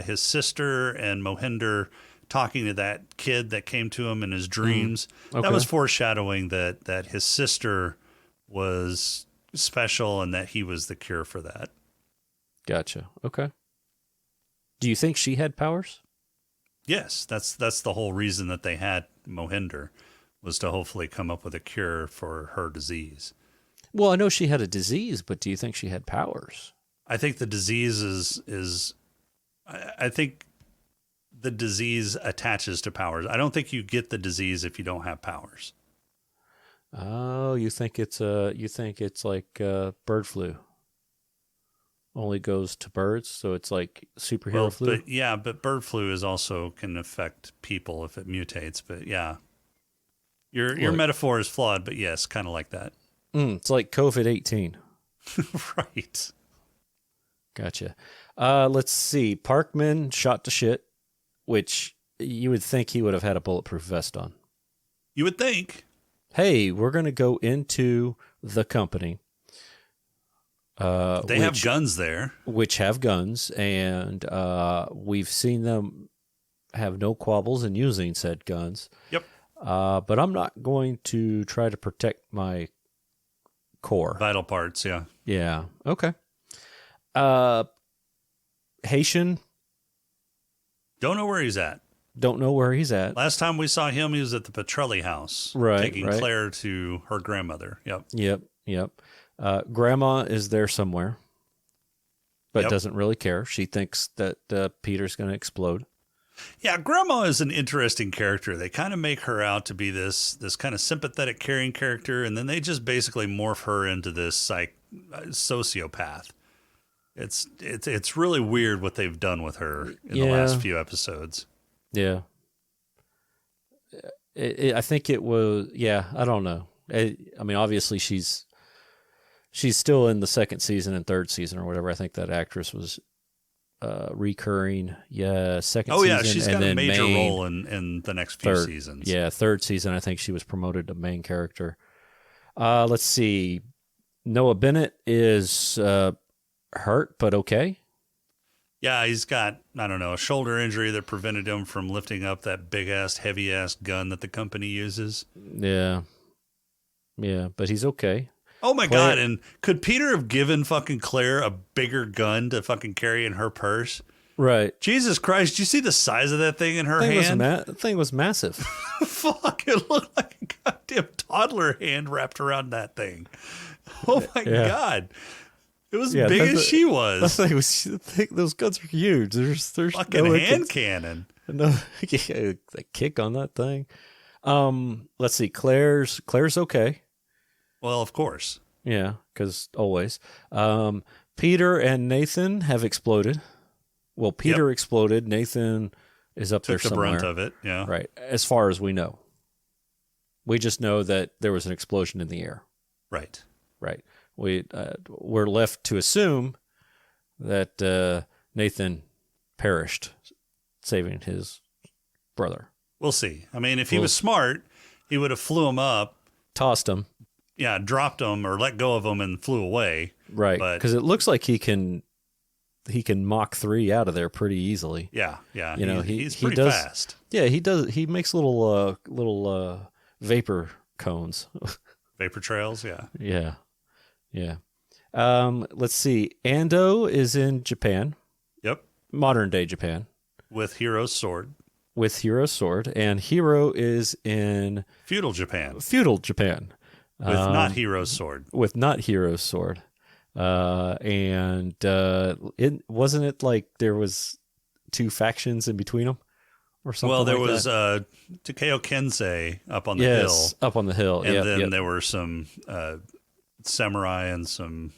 Speaker 2: his sister, and Mohinder talking to that kid that came to him in his dreams.
Speaker 3: Okay.
Speaker 2: That was foreshadowing that his sister was special and that he was the cure for that.
Speaker 3: Gotcha. Okay. Do you think she had powers?
Speaker 2: Yes, that's the whole reason that they had Mohinder, was to hopefully come up with a cure for her disease.
Speaker 3: Well, I know she had a disease, but do you think she had powers?
Speaker 2: I think the disease is I think the disease attaches to powers. I don't think you get the disease if you don't have powers.
Speaker 3: Oh, you think it's like bird flu. Only goes to birds, so it's like superhero flu.
Speaker 2: But bird flu is also can affect people if it mutates. But yeah, your metaphor is flawed, but yes, kind of like that.
Speaker 3: It's like COVID-19.
Speaker 2: Right.
Speaker 3: Gotcha. Let's see. Parkman shot to shit, which you would think he would have had a bulletproof vest on.
Speaker 2: You would think.
Speaker 3: Hey, we're going to go into the company.
Speaker 2: They have guns there.
Speaker 3: Which have guns, and we've seen them have no quabbles in using said guns.
Speaker 2: Yep.
Speaker 3: But I'm not going to try to protect my core.
Speaker 2: Vital parts, yeah.
Speaker 3: Yeah. Okay. Haitian.
Speaker 2: Don't know where he's at.
Speaker 3: Don't know where he's at.
Speaker 2: Last time we saw him, he was at the Petrelli house.
Speaker 3: Right,
Speaker 2: taking
Speaker 3: right.
Speaker 2: Claire to her grandmother. Yep.
Speaker 3: Yep. Grandma is there somewhere, but
Speaker 2: Yep.
Speaker 3: doesn't really care. She thinks that Peter's going to explode.
Speaker 2: Yeah, Grandma is an interesting character. They kind of make her out to be this kind of sympathetic, caring character, and then they just basically morph her into this sociopath. It's really weird what they've done with her in the last few episodes.
Speaker 3: Yeah. I think it was, I don't know. I mean, obviously she's still in the second season and third season or whatever. I think that actress was recurring. Yeah, second season.
Speaker 2: Oh, yeah, she's
Speaker 3: and
Speaker 2: got a
Speaker 3: then
Speaker 2: major
Speaker 3: main,
Speaker 2: role in the next few seasons.
Speaker 3: Yeah, third season, I think she was promoted to main character. Let's see. Noah Bennett is hurt, but okay.
Speaker 2: Yeah, he's got, I don't know, a shoulder injury that prevented him from lifting up that big-ass, heavy-ass gun that the company uses.
Speaker 3: Yeah, but he's okay.
Speaker 2: Oh, my God, and could Peter have given fucking Claire a bigger gun to fucking carry in her purse?
Speaker 3: Right.
Speaker 2: Jesus Christ, do you see the size of that thing in her hand?
Speaker 3: The thing was massive.
Speaker 2: Fuck, it looked like a goddamn toddler hand wrapped around that thing. Oh, my God. It was big as she was.
Speaker 3: Those guns are huge. There's
Speaker 2: fucking
Speaker 3: no
Speaker 2: hand cannon.
Speaker 3: No, a kick on that thing. Let's see. Claire's okay.
Speaker 2: Well, of course.
Speaker 3: Yeah, because always. Peter and Nathan have exploded. Well, Peter exploded. Nathan is up there somewhere.
Speaker 2: Took the brunt of it. Yeah.
Speaker 3: Right. As far as we know, we just know that there was an explosion in the air.
Speaker 2: Right.
Speaker 3: We're left to assume that Nathan perished, saving his brother.
Speaker 2: We'll see. I mean, if he was smart, he would have flew him up,
Speaker 3: tossed him.
Speaker 2: Yeah, dropped him or let go of him and flew away.
Speaker 3: Right, because it looks like he can Mach 3 out of there pretty easily.
Speaker 2: Yeah.
Speaker 3: You know,
Speaker 2: he's pretty fast.
Speaker 3: Yeah, he does. He makes little vapor cones.
Speaker 2: Vapor trails. Yeah.
Speaker 3: Yeah. Let's see. Ando is in Japan.
Speaker 2: Yep.
Speaker 3: Modern day Japan.
Speaker 2: With Hero's sword.
Speaker 3: And Hero is in
Speaker 2: Feudal Japan.
Speaker 3: With not
Speaker 2: Hero's sword.
Speaker 3: With not Hero's sword. And it wasn't it like there was two factions in between them or something.
Speaker 2: Well, there
Speaker 3: like
Speaker 2: was
Speaker 3: that?
Speaker 2: Takeo Kensei up on the hill,
Speaker 3: up on the hill,
Speaker 2: and then there were some samurai and some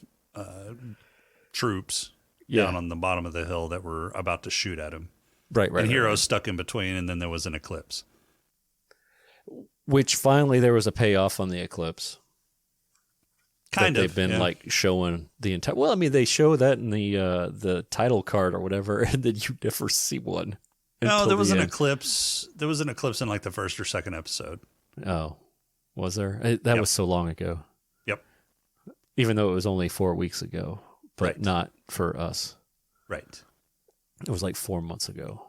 Speaker 2: troops down on the bottom of the hill that were about to shoot at him.
Speaker 3: Right.
Speaker 2: And Hero's stuck in between, and then there was an eclipse.
Speaker 3: Which finally there was a payoff on the eclipse.
Speaker 2: Kind of.
Speaker 3: They've been like showing the entire. Well, I mean, they show that in the title card or whatever, and then you never see one.
Speaker 2: No, there was an eclipse. There was an eclipse in like the first or second episode.
Speaker 3: Oh, was there? That was so long ago.
Speaker 2: Yep.
Speaker 3: Even though it was only 4 weeks ago, but not for us.
Speaker 2: Right.
Speaker 3: It was like 4 months ago.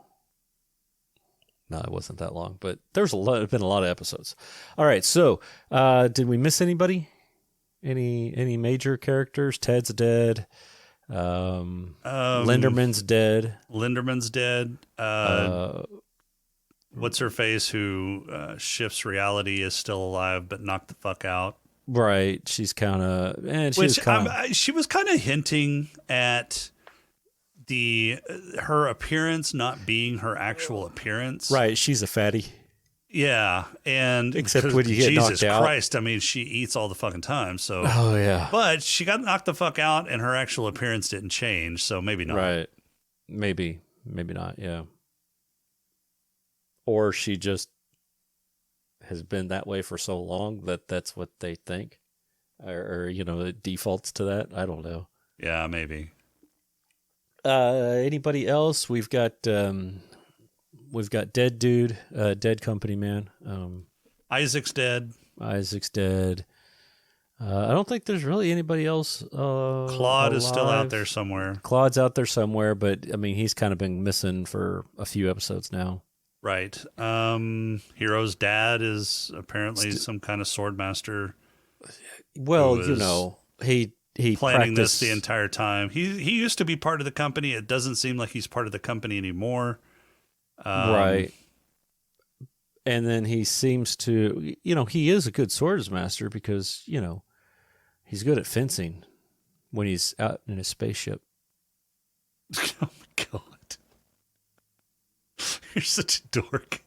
Speaker 3: No, it wasn't that long, but there's been a lot of episodes. All right, so did we miss anybody? Any major characters? Ted's dead. Linderman's dead.
Speaker 2: Linderman's dead. What's her face? Who shifts reality is still alive, but knocked the fuck out.
Speaker 3: Right. She's kind of.
Speaker 2: She was kind of hinting at her appearance not being her actual appearance.
Speaker 3: Right. She's a fatty.
Speaker 2: Yeah, and
Speaker 3: except when you get knocked out.
Speaker 2: Jesus Christ, I mean, she eats all the fucking time. So,
Speaker 3: oh yeah,
Speaker 2: but she got knocked the fuck out, and her actual appearance didn't change. So maybe not.
Speaker 3: Right? Maybe not. Yeah. Or she just has been that way for so long that that's what they think, or it defaults to that. I don't know.
Speaker 2: Yeah, maybe.
Speaker 3: Anybody else? We've got Dead Dude, Dead Company Man.
Speaker 2: Isaac's dead.
Speaker 3: I don't think there's really anybody else.
Speaker 2: Claude is still out there somewhere.
Speaker 3: Claude's out there somewhere, but I mean, he's kind of been missing for a few episodes now.
Speaker 2: Right. Hero's dad is apparently some kind of sword master.
Speaker 3: Well, he
Speaker 2: planning this the entire time. He used to be part of the company. It doesn't seem like he's part of the company anymore.
Speaker 3: Right. And then he seems to, he is a good swordsmaster because, he's good at fencing when he's out in his spaceship.
Speaker 2: Oh my God. You're such a dork.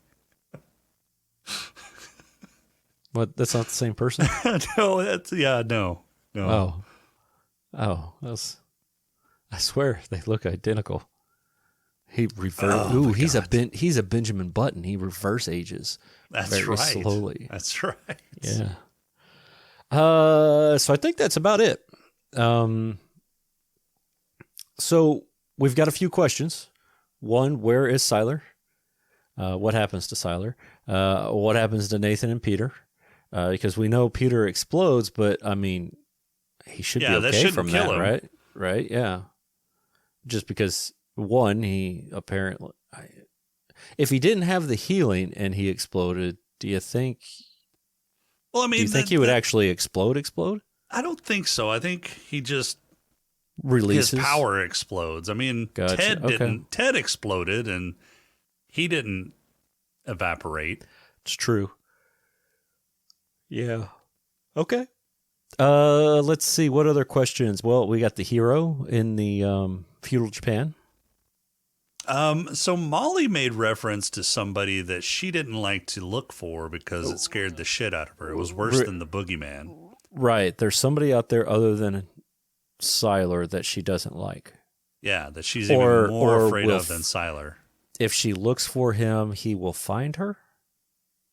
Speaker 3: What? That's not the same person?
Speaker 2: No, no.
Speaker 3: Oh, I swear they look identical. He reverse. He's a Benjamin Button. He reverse ages.
Speaker 2: That's
Speaker 3: very
Speaker 2: right.
Speaker 3: Slowly.
Speaker 2: That's right.
Speaker 3: Yeah. So I think that's about it. So we've got a few questions. One, where is Sylar? What happens to Sylar? What happens to Nathan and Peter? Because we know Peter explodes, but I mean, he should be okay from that, right? Right? Yeah. Just because. One, he apparently, if he didn't have the healing and he exploded, do you think?
Speaker 2: Well, I mean,
Speaker 3: do you think he would actually explode?
Speaker 2: I don't think so. I think he just
Speaker 3: releases.
Speaker 2: His power explodes. I mean,
Speaker 3: gotcha.
Speaker 2: Ted didn't. Ted exploded and he didn't evaporate.
Speaker 3: It's true. Yeah. Okay. Let's see what other questions. Well, we got the hero in the feudal Japan.
Speaker 2: So Molly made reference to somebody that she didn't like to look for because it scared the shit out of her. It was worse than the boogeyman.
Speaker 3: Right. There's somebody out there other than Sylar that she doesn't like.
Speaker 2: Yeah, that she's even more afraid of than Sylar.
Speaker 3: If she looks for him, he will find her.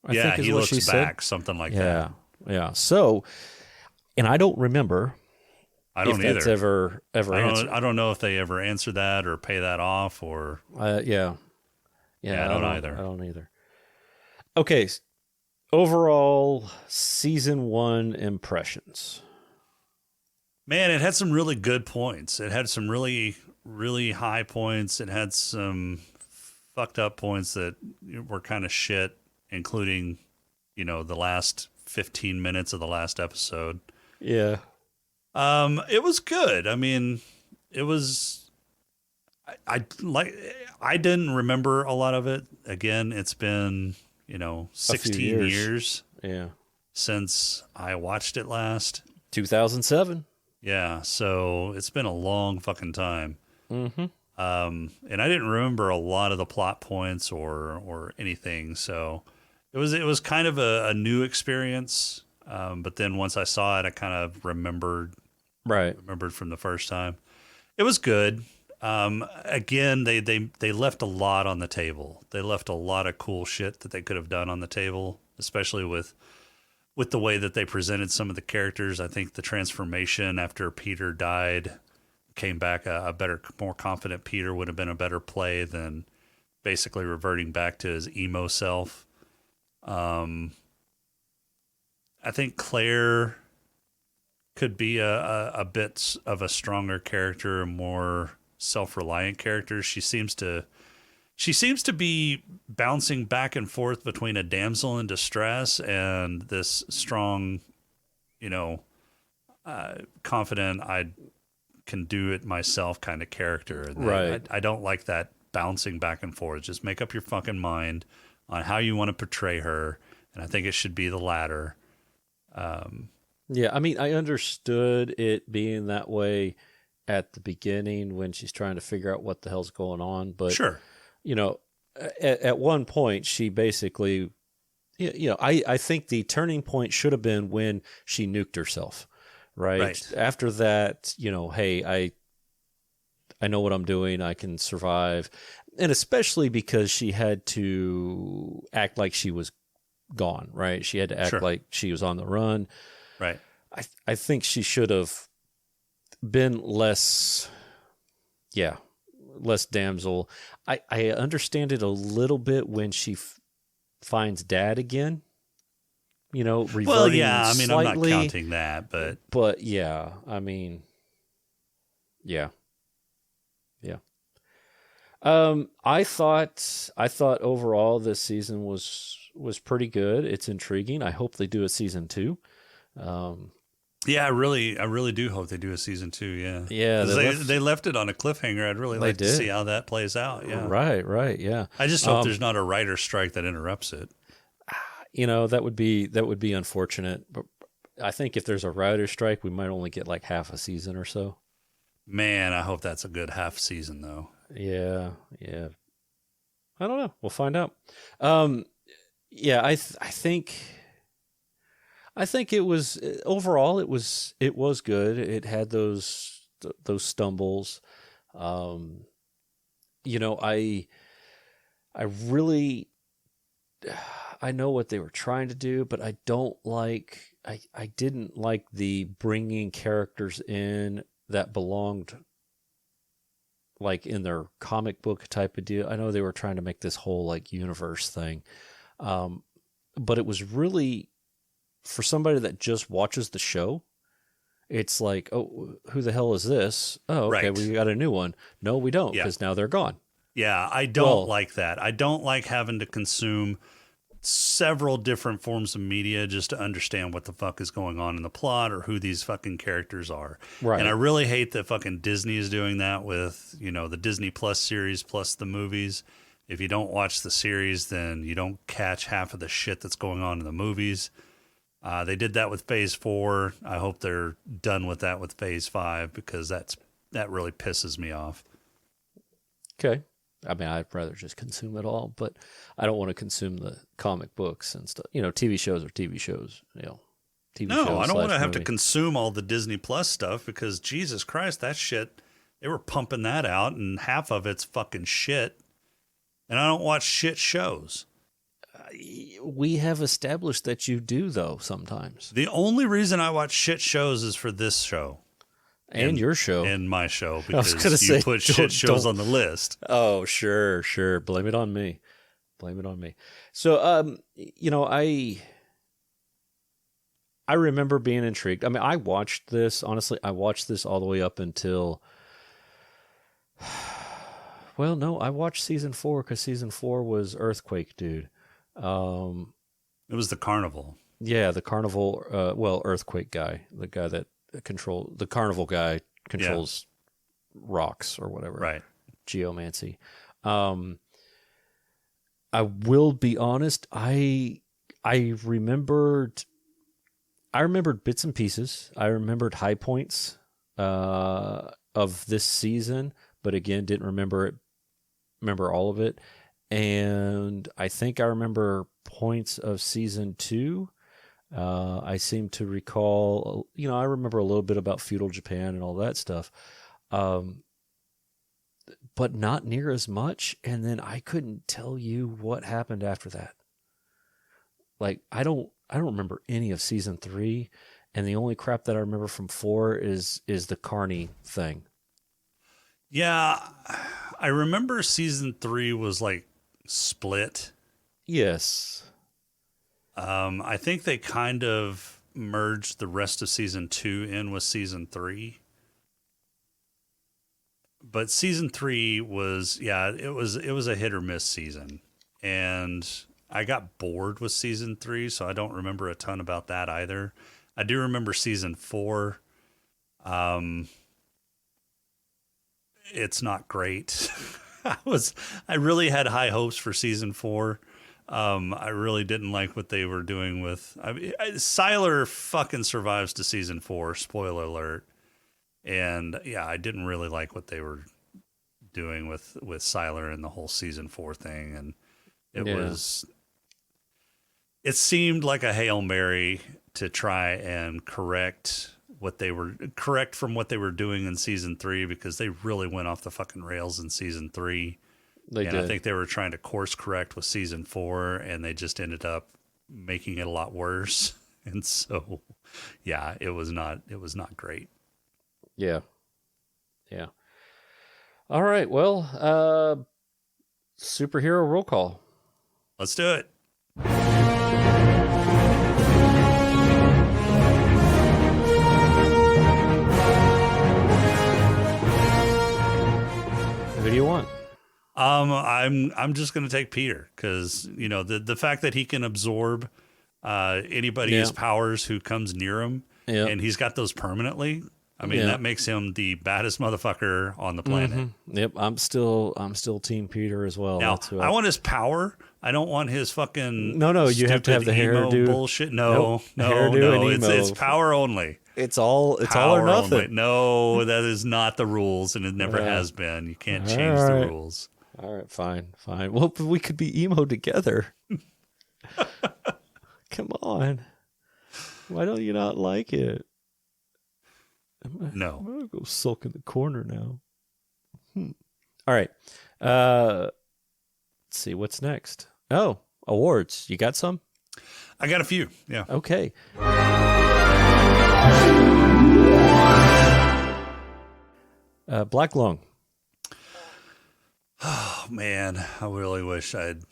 Speaker 2: I think he looks back, something like that.
Speaker 3: Yeah. So, and I don't remember.
Speaker 2: I don't either.
Speaker 3: That's ever answered.
Speaker 2: I don't know if they ever answer that or pay that off or.
Speaker 3: Yeah,
Speaker 2: I don't either.
Speaker 3: I don't either. Okay, overall season 1 impressions.
Speaker 2: Man, it had some really good points. It had some really, really high points. It had some fucked up points that were kind of shit, including, the last 15 minutes of the last episode.
Speaker 3: Yeah.
Speaker 2: It was good. I mean, it was. I didn't remember a lot of it. Again, it's been 16 years.
Speaker 3: Yeah.
Speaker 2: Since I watched it last.
Speaker 3: 2007.
Speaker 2: Yeah, so it's been a long fucking time.
Speaker 3: Mm-hmm.
Speaker 2: And I didn't remember a lot of the plot points or anything, so it was kind of a new experience. But then once I saw it, I kind of remembered from the first time. It was good. Again, they left a lot on the table. They left a lot of cool shit that they could have done on the table, especially with the way that they presented some of the characters. I think the transformation after Peter died came back a better, more confident Peter would have been a better play than basically reverting back to his emo self. I think Claire could be a bit of a stronger character, a more self-reliant character. She seems to be bouncing back and forth between a damsel in distress and this strong, confident, I can do it myself kind of character. And
Speaker 3: Right.
Speaker 2: I don't like that bouncing back and forth. Just make up your fucking mind on how you want to portray her. And I think it should be the latter.
Speaker 3: Yeah, I mean, I understood it being that way at the beginning when she's trying to figure out what the hell's going on. But,
Speaker 2: Sure.
Speaker 3: At one point, she basically, I think the turning point should have been when she nuked herself, right? After that, hey, I know what I'm doing. I can survive. And especially because she had to act like she was gone, right? She had to act like she was on the run.
Speaker 2: Right.
Speaker 3: I think she should have been less damsel. I understand it a little bit when she finds Dad again. Reverting
Speaker 2: Well, yeah, I mean,
Speaker 3: slightly,
Speaker 2: I'm not counting that,
Speaker 3: but yeah, I mean, yeah. I thought overall this season was pretty good. It's intriguing. I hope they do a season 2.
Speaker 2: Yeah, I really do hope they do a season 2. Yeah,
Speaker 3: Yeah,
Speaker 2: they left it on a cliffhanger. I'd really like to see how that plays out. Yeah,
Speaker 3: right. Yeah,
Speaker 2: I just hope there's not a writer's strike that interrupts it.
Speaker 3: That would be unfortunate. But I think if there's a writer's strike, we might only get like half a season or so.
Speaker 2: Man, I hope that's a good half season though.
Speaker 3: Yeah. I don't know. We'll find out. Yeah, I think it was overall it was good. It had those stumbles. I really I know what they were trying to do, but I didn't like the bringing characters in that belonged like in their comic book type of deal. I know they were trying to make this whole like universe thing. But it was really, for somebody that just watches the show, it's like, oh, who the hell is this? Oh, okay, we got a new one. No, we don't, because now they're gone.
Speaker 2: Yeah, I don't like that. I don't like having to consume several different forms of media just to understand what the fuck is going on in the plot or who these fucking characters are.
Speaker 3: Right.
Speaker 2: And I really hate that fucking Disney is doing that with, the Disney Plus series plus the movies. If you don't watch the series, then you don't catch half of the shit that's going on in the movies. They did that with Phase 4. I hope they're done with that with Phase 5 because that really pisses me off.
Speaker 3: Okay. I mean, I'd rather just consume it all, but I don't want to consume the comic books and stuff. TV shows are TV shows. TV
Speaker 2: no,
Speaker 3: shows
Speaker 2: I don't want to have
Speaker 3: movie.
Speaker 2: to consume all the Disney Plus stuff because Jesus Christ, that shit, they were pumping that out and half of it's fucking shit. And I don't watch shit shows.
Speaker 3: We have established that you do, though, sometimes.
Speaker 2: The only reason I watch shit shows is for this show.
Speaker 3: And your show.
Speaker 2: And my show,
Speaker 3: I was
Speaker 2: because
Speaker 3: gonna
Speaker 2: you
Speaker 3: say,
Speaker 2: put shit shows
Speaker 3: don't.
Speaker 2: on the list.
Speaker 3: Oh, sure. Blame it on me. So, I remember being intrigued. I mean, I watched this, honestly, all the way up until, well, no, I watched season 4 because season 4 was Earthquake, dude.
Speaker 2: It was the carnival.
Speaker 3: Yeah, the carnival, Earthquake guy, the guy that the carnival guy controls rocks or whatever.
Speaker 2: Right.
Speaker 3: Geomancy. I will be honest, I remembered bits and pieces. I remembered high points of this season, but again, didn't remember all of it. And I think I remember points of season 2. I seem to recall, I remember a little bit about feudal Japan and all that stuff, but not near as much. And then I couldn't tell you what happened after that. Like, I don't remember any of season 3, and the only crap that I remember from 4 is the Carney thing.
Speaker 2: Yeah, I remember season 3 was like split.
Speaker 3: Yes.
Speaker 2: I think they kind of merged the rest of season 2 in with season 3. But season 3 was, it was a hit or miss season. And I got bored with season 3, so I don't remember a ton about that either. I do remember season 4. It's not great. I really had high hopes for season 4. I really didn't like what they were doing with. Sylar fucking survives to season 4. Spoiler alert. And yeah, I didn't really like what they were doing with Sylar and the whole season 4 thing. And it seemed like a Hail Mary to try and correct from what they were doing in season 3, because they really went off the fucking rails in season 3.
Speaker 3: They did.
Speaker 2: I think they were trying to course correct with season 4, and they just ended up making it a lot worse. And so, yeah, it was not great.
Speaker 3: Yeah. Yeah. All right. Well, superhero roll call.
Speaker 2: Let's do it.
Speaker 3: Who do you want?
Speaker 2: I'm just going to take Peter, because the fact that he can absorb anybody's powers who comes near him, and he's got those permanently. I mean, that makes him the baddest motherfucker on the planet.
Speaker 3: Mm-hmm. Yep, I'm still Team Peter as well.
Speaker 2: Now, I want his power. I don't want his fucking
Speaker 3: no. You have to have the hairdo
Speaker 2: bullshit. No,
Speaker 3: hairdo and
Speaker 2: it's power only.
Speaker 3: It's all
Speaker 2: power
Speaker 3: or nothing.
Speaker 2: Only. No, that is not the rules, and it never has been. You can't change the rules.
Speaker 3: All right, fine. Well, we could be emo together. Come on. Why don't you not like it?
Speaker 2: No.
Speaker 3: I'm going to go sulk in the corner now. All right. Let's see. What's next? Oh, awards. You got some?
Speaker 2: I got a few. Yeah.
Speaker 3: Okay. Black Lung.
Speaker 2: Oh, man. I really wish I'd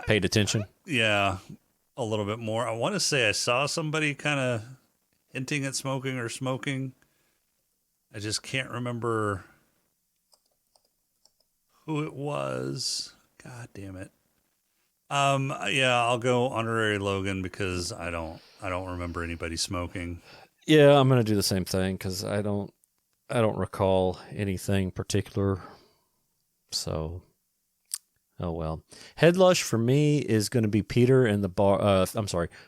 Speaker 3: paid attention.
Speaker 2: Yeah. A little bit more. I want to say I saw somebody kind of hinting at smoking or smoking. I just can't remember who it was. God damn it. Yeah, I'll go honorary Logan, because I don't remember anybody smoking.
Speaker 3: Yeah, I'm going to do the same thing, because I don't recall anything particular. So, oh well. Headlush for me is going to be Peter in the bar.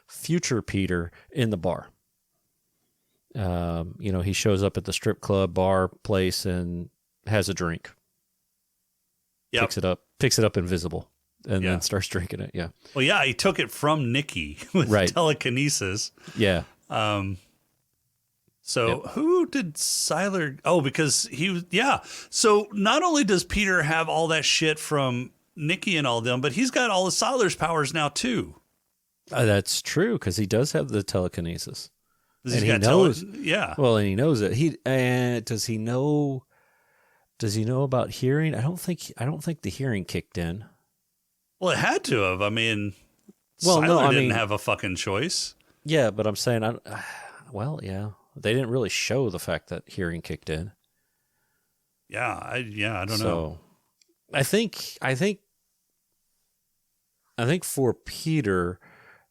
Speaker 3: Future Peter in the bar. He shows up at the strip club bar place and has a drink.
Speaker 2: Yep.
Speaker 3: Picks it up invisible, and then starts drinking it. Yeah.
Speaker 2: Well, yeah, he took it from Nikki with telekinesis.
Speaker 3: Yeah.
Speaker 2: So who did Sylar? Oh, because he was, So not only does Peter have all that shit from Nikki and all them, but he's got all of Sylar's powers now too.
Speaker 3: That's true, because he does have the telekinesis.
Speaker 2: And he knows.
Speaker 3: Well, and he knows it. Does he know about hearing? I don't think the hearing kicked in.
Speaker 2: Well, it had to have. I mean, Sylar didn't have a fucking choice.
Speaker 3: Yeah, but I'm saying, they didn't really show the fact that hearing kicked in.
Speaker 2: Yeah, I don't know.
Speaker 3: I think for Peter,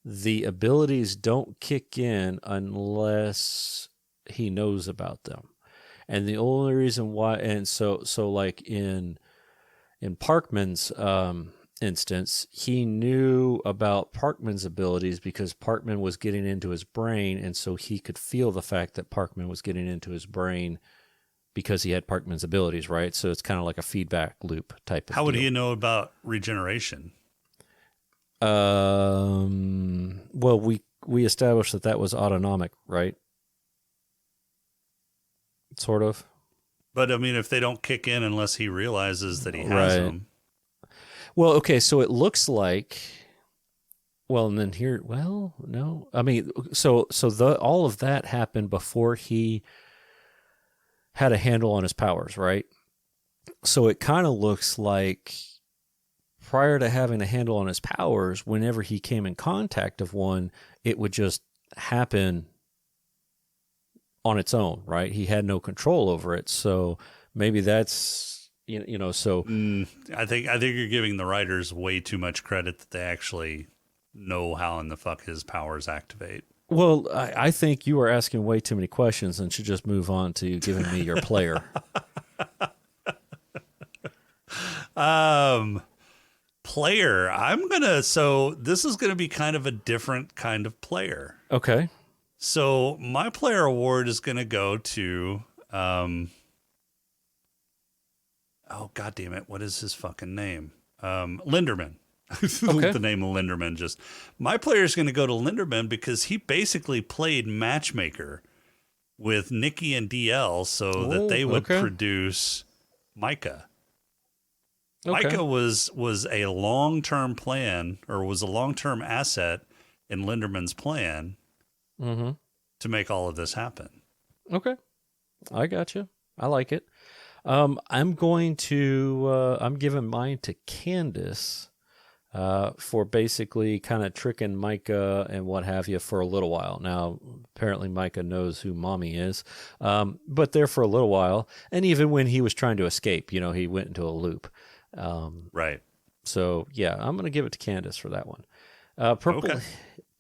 Speaker 3: the abilities don't kick in unless he knows about them. And the only reason why, and so like in Parkman's instance, he knew about Parkman's abilities because Parkman was getting into his brain, and so he could feel the fact that Parkman was getting into his brain because he had Parkman's abilities, right? So it's kind of like a feedback loop type of
Speaker 2: How would
Speaker 3: deal.
Speaker 2: he know about regeneration?
Speaker 3: Well, we established that was autonomic, right? Sort of.
Speaker 2: But I mean, if they don't kick in unless he realizes that he has
Speaker 3: Right.
Speaker 2: them.
Speaker 3: Well, okay, so it looks like. Well, and then here, well, no, I mean, so all of that happened before he had a handle on his powers, right? So it kind of looks like prior to having a handle on his powers, whenever he came in contact of one, it would just happen on its own, right? He had no control over it. So maybe that's, so.
Speaker 2: I think you're giving the writers way too much credit that they actually know how in the fuck his powers activate.
Speaker 3: Well, I think you are asking way too many questions and should just move on to giving me your player.
Speaker 2: Player, so this is gonna be kind of a different kind of player.
Speaker 3: Okay.
Speaker 2: So my player award is gonna go to oh god damn it, what is his fucking name? Linderman.
Speaker 3: Okay.
Speaker 2: The name of Linderman. Just my player is going to go to Linderman because he basically played matchmaker with Nikki and DL so that they would produce Micah.
Speaker 3: Okay.
Speaker 2: Micah was a long-term plan, or was a long-term asset in Linderman's plan to make all of this happen.
Speaker 3: Okay. I got you. I like it. I'm giving mine to Candace for basically kind of tricking Micah and what have you for a little while. Now, apparently Micah knows who Mommy is, but there for a little while. And even when he was trying to escape, he went into a loop.
Speaker 2: Right.
Speaker 3: So, yeah, I'm going to give it to Candace for that one.
Speaker 2: Okay.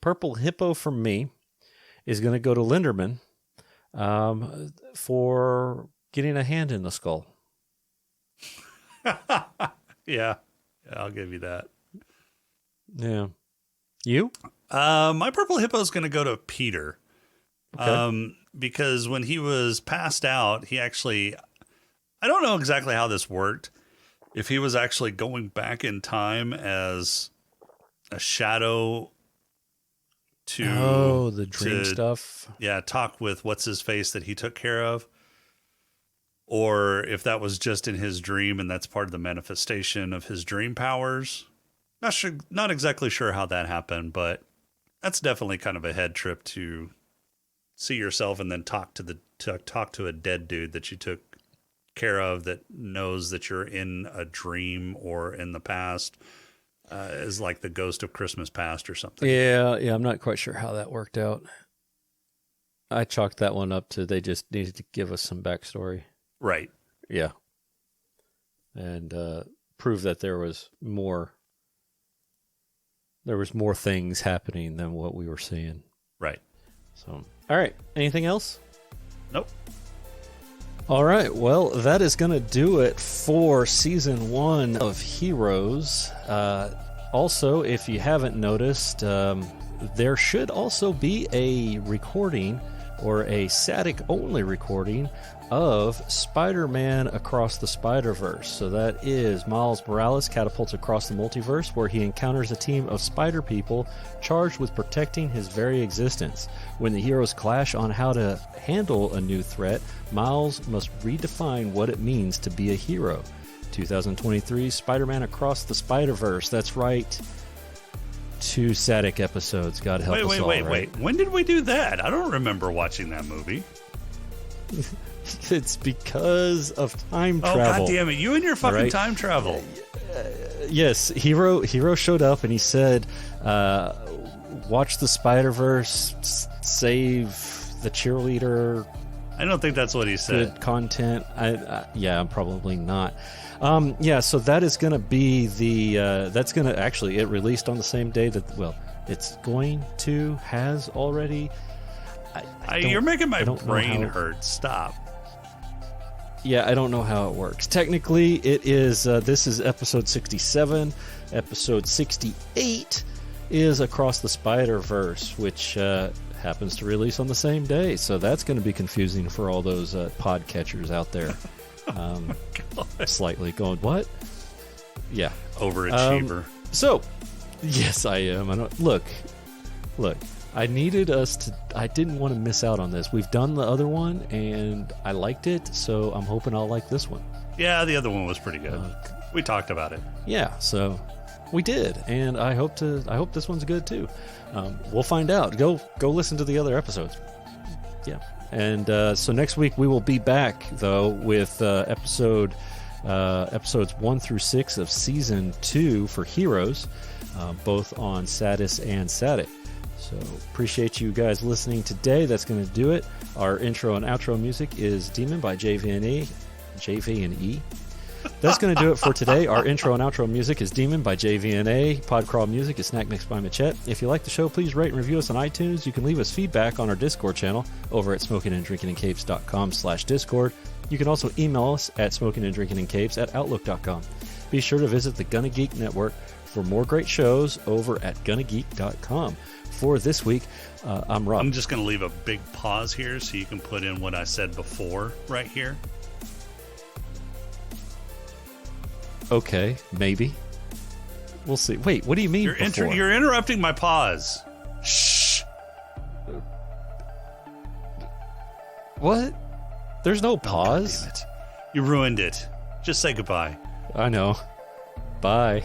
Speaker 3: Purple Hippo from me is going to go to Linderman for getting a hand in the skull.
Speaker 2: Yeah, I'll give you that.
Speaker 3: Yeah. You?
Speaker 2: My purple hippo is going to go to Peter.
Speaker 3: Okay.
Speaker 2: Because when he was passed out, he actually, I don't know exactly how this worked. If he was actually going back in time as a shadow to
Speaker 3: the dream stuff.
Speaker 2: Yeah, talk with what's his face that he took care of. Or if that was just in his dream and that's part of the manifestation of his dream powers. Not exactly sure how that happened, but that's definitely kind of a head trip to see yourself and then talk to a dead dude that you took care of that knows that you're in a dream or in the past, is like the ghost of Christmas past or something.
Speaker 3: Yeah, I'm not quite sure how that worked out. I chalked that one up to they just needed to give us some backstory.
Speaker 2: Right.
Speaker 3: Yeah. And prove that there was more things happening than what we were seeing.
Speaker 2: Right.
Speaker 3: So, all right. Anything else?
Speaker 2: Nope.
Speaker 3: All right. Well, that is going to do it for season 1 of Heroes. Also, if you haven't noticed, there should also be a recording or a static-only recording of Spider-Man Across the Spider-Verse. So that is Miles Morales catapults across the multiverse, where he encounters a team of spider people charged with protecting his very existence. When the heroes clash on how to handle a new threat, Miles must redefine what it means to be a hero. 2023 Spider-Man Across the Spider-Verse. That's right. 2 static episodes. God help us all.
Speaker 2: Wait. When did we do that? I don't remember watching that movie.
Speaker 3: It's because of time travel.
Speaker 2: Oh, God damn it. You and your fucking
Speaker 3: Right?
Speaker 2: time travel.
Speaker 3: Yes, Hero showed up and he said, watch the Spider-Verse, save the cheerleader,
Speaker 2: I don't think that's what he said.
Speaker 3: good content. I'm probably not. So that is going to be that's going to actually, it released on the same day has already.
Speaker 2: You're making my
Speaker 3: I don't know
Speaker 2: brain
Speaker 3: how-
Speaker 2: hurt. Stop.
Speaker 3: Yeah, I don't know how it works. Technically, it is. This is episode 67. Episode 68 is Across the Spider-Verse, which happens to release on the same day. So that's going to be confusing for all those podcatchers out there. Slightly going, what? Yeah.
Speaker 2: Overachiever.
Speaker 3: So, yes, I am. Look. I needed us to. I didn't want to miss out on this. We've done the other one, and I liked it, so I'm hoping I'll like this one.
Speaker 2: Yeah, the other one was pretty good. We talked about it.
Speaker 3: Yeah, so we did, and I hope this one's good too. We'll find out. Go listen to the other episodes. Yeah, and so next week we will be back though with episodes 1 through 6 of season 2 for Heroes, both on Sadis and Satic. So appreciate you guys listening today. That's going to do it. Our intro and outro music is Demon by JV&E. That's going to do it for today. Our intro and outro music is Demon by JV&A. Podcrawl music is Snack Mix by Machette. If you like the show, please rate and review us on iTunes. You can leave us feedback on our Discord channel over at smokinganddrinkingandcapes.com/Discord. You can also email us at smokinganddrinkingandcapes@outlook.com. Be sure to visit the Gonna Geek Network for more great shows over at gonnageek.com. For this week, I'm Rob.
Speaker 2: I'm just going to leave a big pause here so you can put in what I said before right here.
Speaker 3: Okay, maybe. We'll see. Wait, what do you mean before?
Speaker 2: You're interrupting my pause.
Speaker 3: Shh. What? There's no pause?
Speaker 2: God damn it. You ruined it. Just say goodbye.
Speaker 3: I know. Bye.